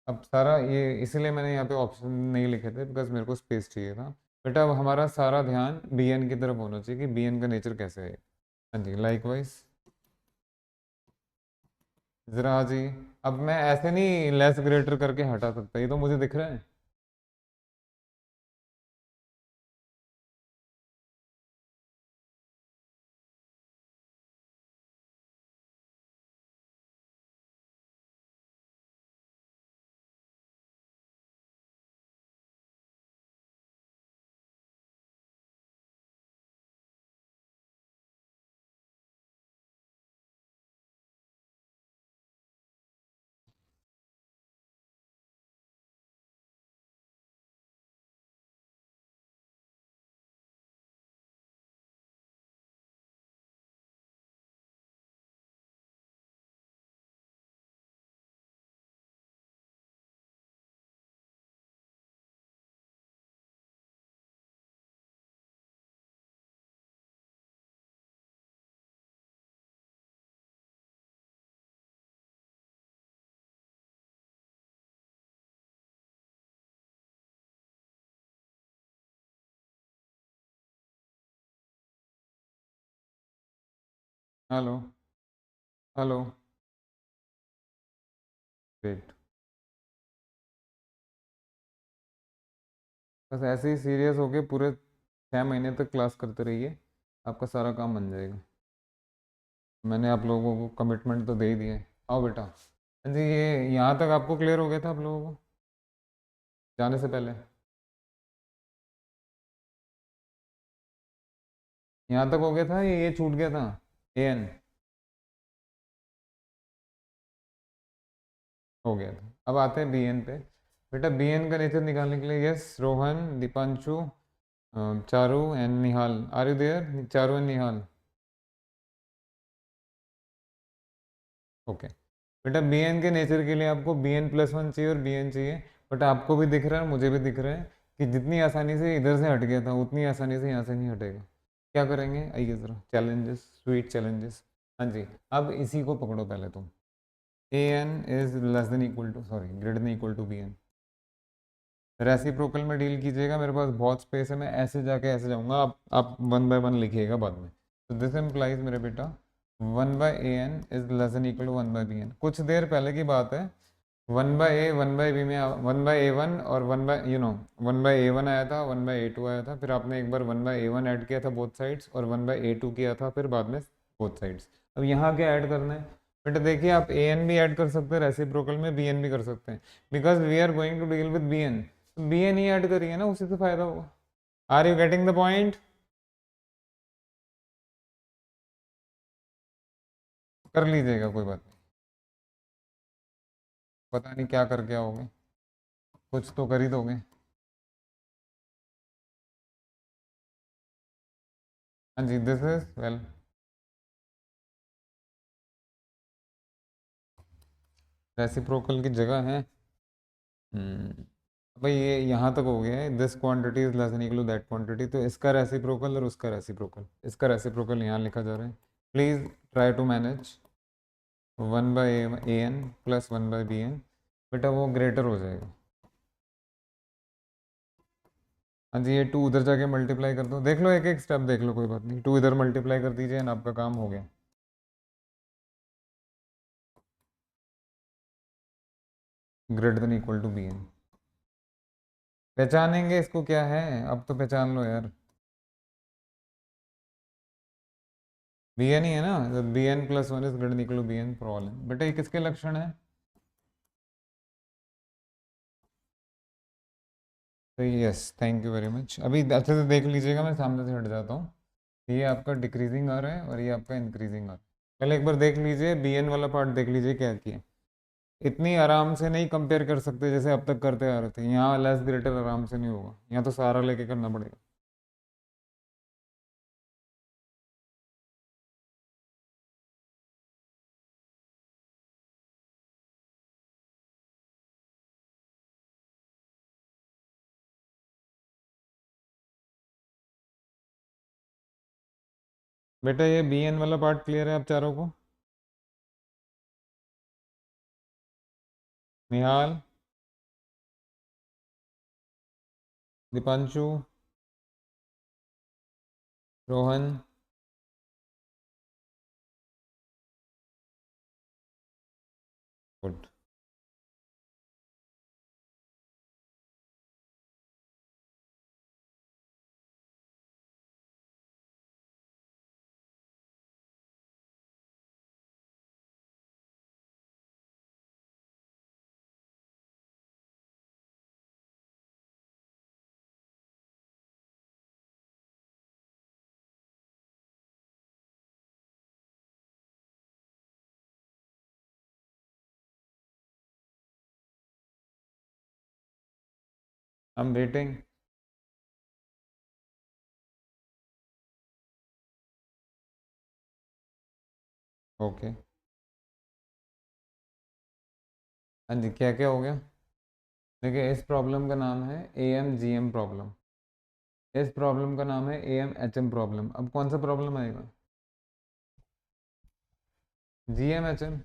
अब सारा ये इसलिए मैंने यहाँ पे ऑप्शन नहीं लिखे थे, बिकॉज मेरे को स्पेस चाहिए था। बेटा अब हमारा सारा ध्यान बी एन की तरफ होना चाहिए कि बी एन का नेचर कैसे है। हाँ जी लाइकवाइज। जरा जी, अब मैं ऐसे नहीं लेस ग्रेटर करके हटा सकता, ये तो मुझे दिख रहा है। Hello hello, great. बस ऐसे ही सीरियस होके पूरे 6 महीने तक क्लास करते रहिए, आपका सारा काम बन जाएगा। मैंने आप लोगों को कमिटमेंट तो दे ही दिया है। आओ बेटा। हाँ जी, ये यहाँ तक आपको क्लियर हो गया था आप लोगों को जाने से पहले? यहाँ तक हो गया था, ये छूट गया था? ए एन हो गया था। अब आते हैं बी एन पे। बेटा बी एन का नेचर निकालने के लिए, yes Rohan, Deepanshu, Charu and Nihal, are you there? Charu and Nihal, okay. बेटा बी एन के नेचर के लिए आपको बी एन प्लस वन चाहिए और बी एन चाहिए। बट आपको भी दिख रहा है, मुझे भी दिख रहा है कि जितनी आसानी से इधर से हट गया था उतनी आसानी से यहाँ से नहीं हटेगा। क्या करेंगे? आइए ज़रा, चैलेंजेस, स्वीट चैलेंजेस। हाँ जी, अब इसी को पकड़ो पहले तुम। A N is less than equal to, sorry, greater than equal to B N. Reciprocal में डील कीजिएगा, मेरे पास बहुत स्पेस है, मैं ऐसे जाके ऐसे जाऊंगा, आप वन बाय वन लिखिएगा बाद में। तो दिस इम्प्लाइज मेरे बेटा 1/an is less than equal to 1/bn। कुछ देर पहले की बात है, 1/a 1/b में 1/a1 और 1/a1 आया था, 1/a2 आया था, फिर आपने एक बार 1/a1 ऐड किया था बोथ साइड्स, और 1/a2 किया था फिर बाद में बोथ साइड्स। अब यहाँ क्या ऐड करना है बेटा? देखिए, आप ए एन भी ऐड कर सकते हैं रेसिप्रोकल में, बी एन भी कर सकते हैं, because we are going to deal with B N. B N ही ऐड करिए ना, उसी से फायदा होगा। Are you getting the point? कर लीजिएगा, कोई बात नहीं। पता नहीं क्या करके आओगे, कुछ तो कर ही दोगे। हाँ जी, दिस इज वेल, रेसिप्रोकल की जगह है। भाई ये यहाँ तक हो गया है, this quantity is less than equal to that quantity, तो इसका रेसिप्रोकल और उसका रेसिप्रोकल, इसका रेसिप्रोकल यहाँ लिखा जा रहा है। Please try to manage 1/an plus 1/bn। बेटा वो ग्रेटर हो जाएगा। हाँ जी, ये 2 उधर जाके मल्टीप्लाई कर दो, देख लो एक एक स्टेप देख लो, कोई बात नहीं, 2 इधर मल्टीप्लाई कर दीजिए एंड आपका काम हो गया। Greater than equal to bn। पहचानेंगे इसको क्या है, अब तो पहचान लो यार। bn ही है ना, तो bn plus 1 is greater than equal to bn for all. बेटा ये किसके लक्षण है? तो yes, thank you very much. अभी अच्छे से देख लीजिएगा, मैं सामने से हट जाता हूँ। ये आपका डिक्रीजिंग आ रहा है और ये आपका इंक्रीजिंग आ रहा है। पहले एक बार देख लीजिए, बी एन वाला पार्ट देख लीजिए क्या किया। इतनी आराम से नहीं कंपेयर कर सकते जैसे अब तक करते आ रहे थे, यहाँ लेस ग्रेटर आराम से नहीं होगा, यहाँ तो सारा लेके करना पड़ेगा। बेटा ये बी एन वाला पार्ट क्लियर है आप चारों को? Nihal, Deepanshu, Rohan, good. I am waiting. Okay. हाँ जी, क्या क्या हो गया? देखिए, इस प्रॉब्लम का नाम है A M G M problem. इस प्रॉब्लम का नाम है A M H M problem. अब कौन सा प्रॉब्लम आएगा? G M H M.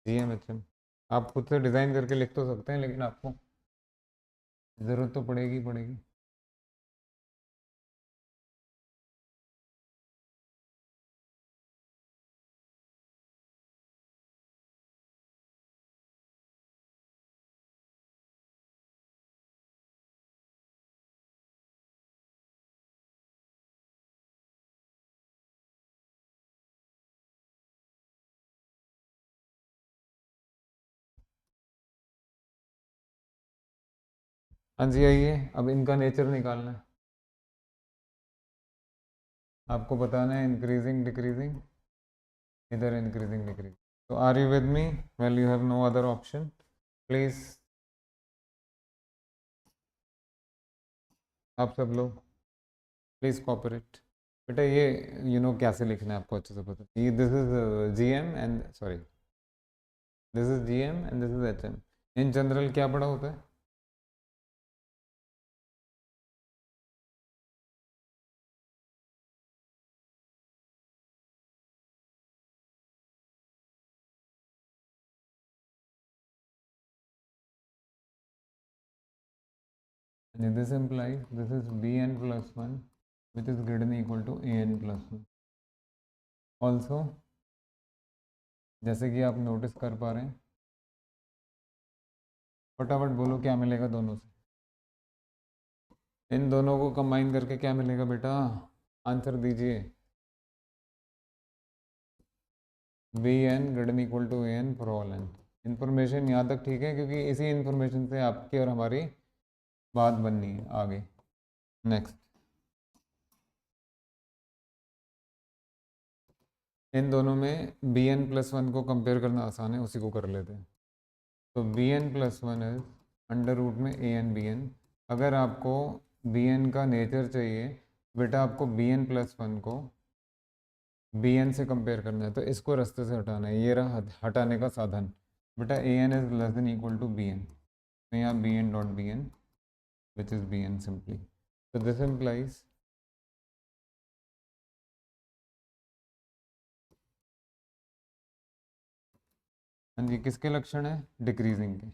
G M H M. आप खुद से डिज़ाइन करके लिख तो सकते हैं, लेकिन आपको ज़रूरत तो पड़ेगी पड़ेगी। हाँ जी, आइए, अब इनका नेचर निकालना है। आपको बताना है इंक्रीजिंग डिक्रीजिंग, इधर इंक्रीजिंग डिक्रीजिंग। तो are you with me? Well, you have no other option. Please, आप सब लोग प्लीज कॉपरेट। बेटा ये कैसे लिखना है आपको अच्छे से पता है। ये this is G M and sorry, this is G M and this is H M. In general क्या पढ़ा होता है? and this implies this is bn plus 1 which is greater than equal to an plus 1. Also जैसे कि आप notice कर पा रहे हैं, फटाफट बोलो क्या मिलेगा दोनों से, इन दोनों को कंबाइन करके क्या मिलेगा बेटा, आंसर दीजिए। V N greater than equal to N for all N. Information यहाँ तक ठीक है, क्योंकि इसी इन्फॉर्मेशन से आपकी और हमारी बात बननी है आगे। नेक्स्ट, इन दोनों में बी एन प्लस वन को कंपेयर करना आसान है, उसी को कर लेते हैं। तो B N plus one is under root में ए एन बी एन। अगर आपको बी एन का नेचर चाहिए बेटा, आपको बी एन प्लस वन को बी एन से कंपेयर करना है, तो इसको रास्ते से हटाना है, ये रहा हटाने का साधन। बेटा A N is less than equal to B N, तो यहाँ B N dot B N which is B N simply. तो दिस इम्प्लाइज हाँ जी, किसके लक्षण है, डिक्रीजिंग के।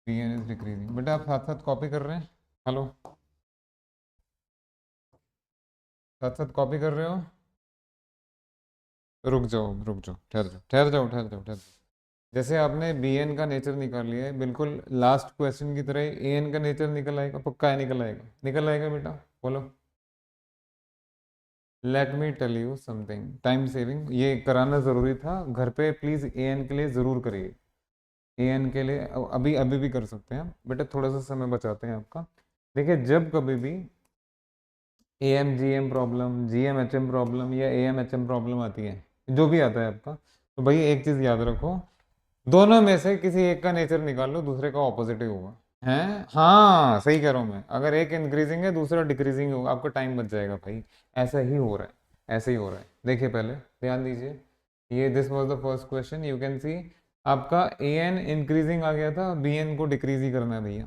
B N is decreasing. बेटा आप साथ साथ कॉपी कर रहे हैं, हेलो, साथ साथ कॉपी कर रहे हो, रुक जाओ रुक जाओ, ठहर जाओ ठहर जाओ ठहर जाओ ठहर जाओ। जैसे आपने बी एन का नेचर निकाल लिया है, बिल्कुल लास्ट क्वेश्चन की तरह ए एन का नेचर निकल आएगा, पक्का है निकल आएगा, निकल आएगा बेटा, बोलो। Let me tell you something, time saving ये कराना ज़रूरी था, घर पे प्लीज़ ए एन के लिए ज़रूर करिए। ए एन के लिए अभी अभी भी कर सकते हैं बेटा, थोड़ा सा समय बचाते हैं आपका। देखिए जब कभी भी A M G M problem, G M H M problem या A M H M problem आती है, जो भी आता है आपका, तो भाई एक चीज़ याद रखो, दोनों में से किसी एक का नेचर निकाल लो, दूसरे का ऑपोजिट ही होगा। हैं, हाँ सही कह रहा हूँ मैं, अगर एक इंक्रीजिंग है दूसरा डिक्रीजिंग होगा, आपका टाइम बच जाएगा भाई। ऐसा ही हो रहा है, ऐसे ही हो रहा है। देखिए पहले ध्यान दीजिए, ये this was the first question, you can सी आपका ए एन इंक्रीजिंग आ गया था, बी एन को डिक्रीज ही करना है भैया।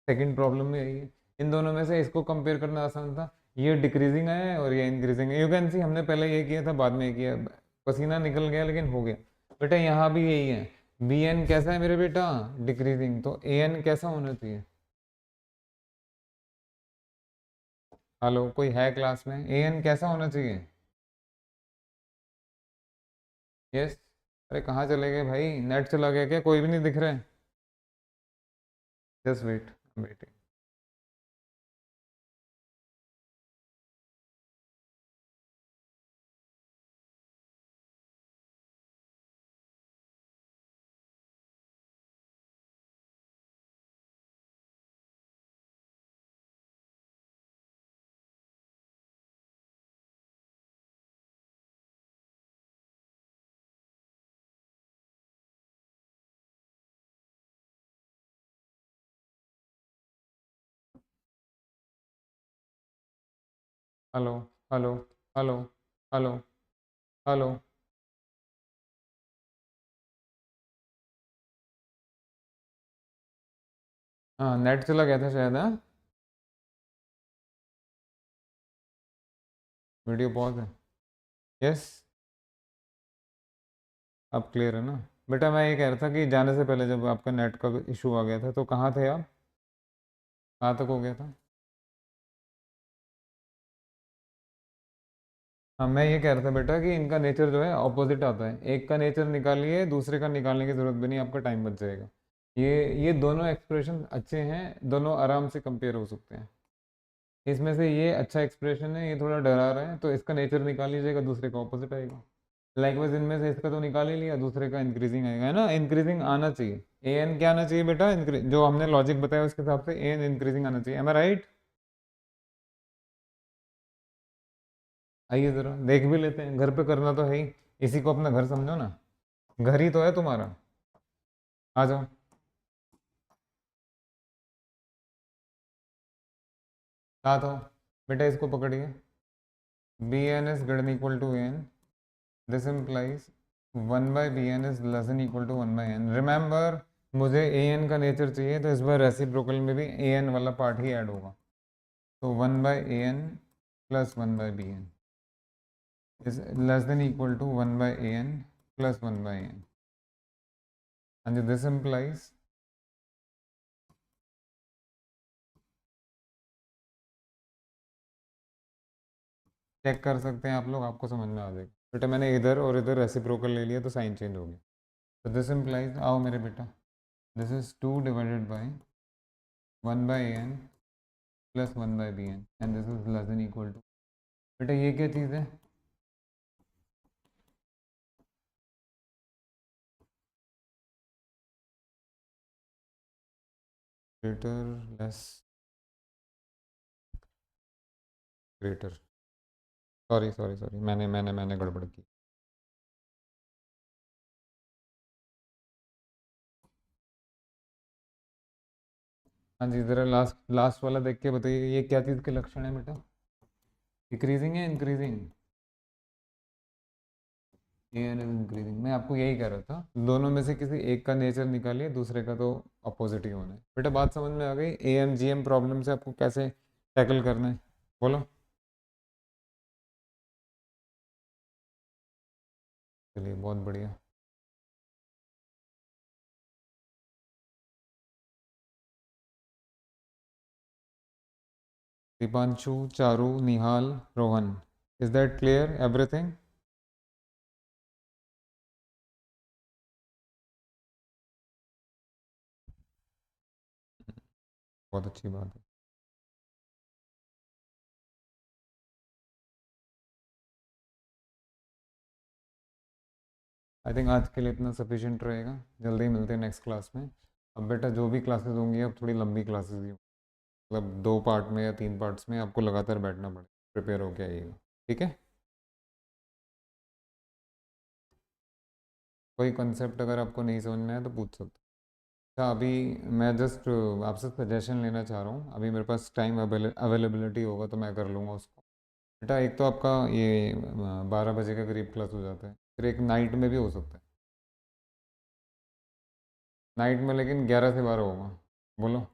सेकंड प्रॉब्लम में यही है, इन दोनों में से इसको कंपेयर करना आसान था, ये डिक्रीजिंग है और ये इंक्रीजिंग है, यू कैन सी हमने पहले ये किया था बाद में ये किया, पसीना निकल गया लेकिन हो गया। बेटा यहाँ भी यही है, बी एन कैसा है मेरे बेटा, डिक्रीजिंग, तो ए एन कैसा होना चाहिए। हेलो कोई है क्लास में, ए एन कैसा होना चाहिए। यस। अरे कहाँ चले गए भाई, नेट चला गया क्या, कोई भी नहीं दिख रहा है। Just wait, waiting. Hello hello hello hello hello. हाँ नेट चला गया था शायद, हाँ। वीडियो पॉज है। यस, अब क्लियर है ना। बेटा मैं ये कह रहा था कि जाने से पहले जब आपका नेट का इशू आ गया था तो कहाँ थे आप, कहाँ तक हो गया था। हाँ मैं ये कह रहा था बेटा कि इनका नेचर जो है ऑपोजिट आता है, एक का नेचर निकालिए दूसरे का निकालने की ज़रूरत भी नहीं, आपका टाइम बच जाएगा। ये दोनों एक्सप्रेशन अच्छे हैं, दोनों आराम से कंपेयर हो सकते हैं। इसमें से ये अच्छा एक्सप्रेशन है, ये थोड़ा डरा रहा है, तो इसका नेचर निकाल लीजिएगा, दूसरे का ऑपोजिट आएगा। लाइकवाइज इनमें से इसका तो निकाल ही लिया, दूसरे का इंक्रीजिंग आएगा, है ना, इंक्रीजिंग आना चाहिए। ए एन क्या आना चाहिए बेटा, जो हमने लॉजिक बताया उसके हिसाब से ए एन इंक्रीजिंग आना चाहिए, एम आई राइट। आइए ज़रा देख भी लेते हैं, घर पे करना तो है ही, इसी को अपना घर समझो ना, घर ही तो है तुम्हारा। आ जाओ, साथ हो बेटा, इसको पकड़िए, B N is greater than equal to N, this implies one by B N is less than equal to one by N. Remember मुझे ए एन का नेचर चाहिए, तो इस बार रेसिप्रोकल में भी ए एन वाला पार्ट ही ऐड होगा, तो one by A N plus one by B N is less than equal to one by A N plus one by N. हाँ जी, दिस इम्प्लाइज चेक कर सकते हैं आप लोग, आपको समझ में आ जाएगा। बेटा मैंने इधर और इधर रेसिप्रोकल ले लिया तो साइन चेंज हो गया। तो दिस इम्प्लाइज, आओ मेरे बेटा, this is 2 divided by 1 by N plus 1 by B N and this is less than equal to. बेटा ये क्या चीज़ है? Greater less greater, sorry sorry sorry, मैंने गड़बड़ की। हाँ जी, ज़रा लास्ट लास्ट वाला देख के बताइए, ये क्या चीज़ के लक्षण है बेटा? डिक्रीजिंग है increasing? A N is increasing, मैं आपको यही कह रहा था। दोनों में से किसी एक का नेचर निकालिए, दूसरे का तो अपोजिट ही होना है। बेटा बात समझ में आ गई? A M G M problem से आपको कैसे टैकल करना है, बोलो। चलिए बहुत बढ़िया। Deepanshu, Charu, Nihal, Rohan, is that clear everything? बहुत अच्छी बात है। आई थिंक आज के लिए इतना सफिशिएंट रहेगा। जल्दी ही मिलते हैं नेक्स्ट क्लास में। अब बेटा जो भी क्लासेस होंगी अब थोड़ी लंबी क्लासेस ही होंगी, मतलब 2 पार्ट में या 3 पार्ट्स में आपको लगातार बैठना पड़ेगा, प्रिपेयर होके आइएगा। ठीक है? कोई कंसेप्ट अगर आपको नहीं समझ में आए तो पूछ सकते हो। अच्छा अभी मैं जस्ट आपसे सजेशन लेना चाह रहा हूँ, अभी मेरे पास टाइम अवेलेबिलिटी होगा तो मैं कर लूँगा उसको। बेटा एक तो आपका ये 12 बजे के करीब क्लास हो जाता है, फिर एक नाइट में भी हो सकता है। नाइट में लेकिन 11 से 12 होगा। बोलो।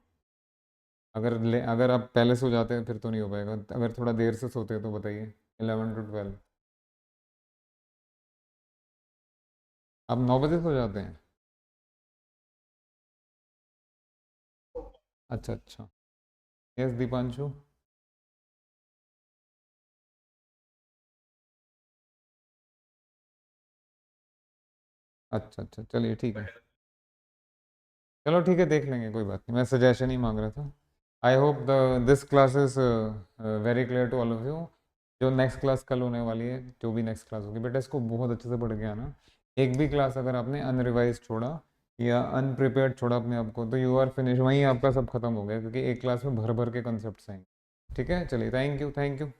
अगर आप पहले सो जाते हैं फिर तो नहीं हो पाएगा, अगर थोड़ा देर से सोते हैं तो बताइए। 11 to 12। आप 9 बजे सो जाते हैं? अच्छा अच्छा। यस दीपांशु। अच्छा अच्छा, चलिए ठीक है। चलो ठीक है, देख लेंगे, कोई बात नहीं, मैं सजेशन ही मांग रहा था। I hope the this class is very clear to all of you. जो नेक्स्ट क्लास कल होने वाली है, जो भी नेक्स्ट क्लास होगी बेटा, इसको बहुत अच्छे से पढ़ के आना। एक भी क्लास अगर आपने अनरिवाइज छोड़ा या अनप्रिपेयर्ड छोड़ा अपने आप को, तो यू आर फिनिश, वहीं आपका सब खत्म हो गया, क्योंकि एक क्लास में भर भर के कॉन्सेप्ट्स आएंगे। ठीक है, चलिए, थैंक यू थैंक यू।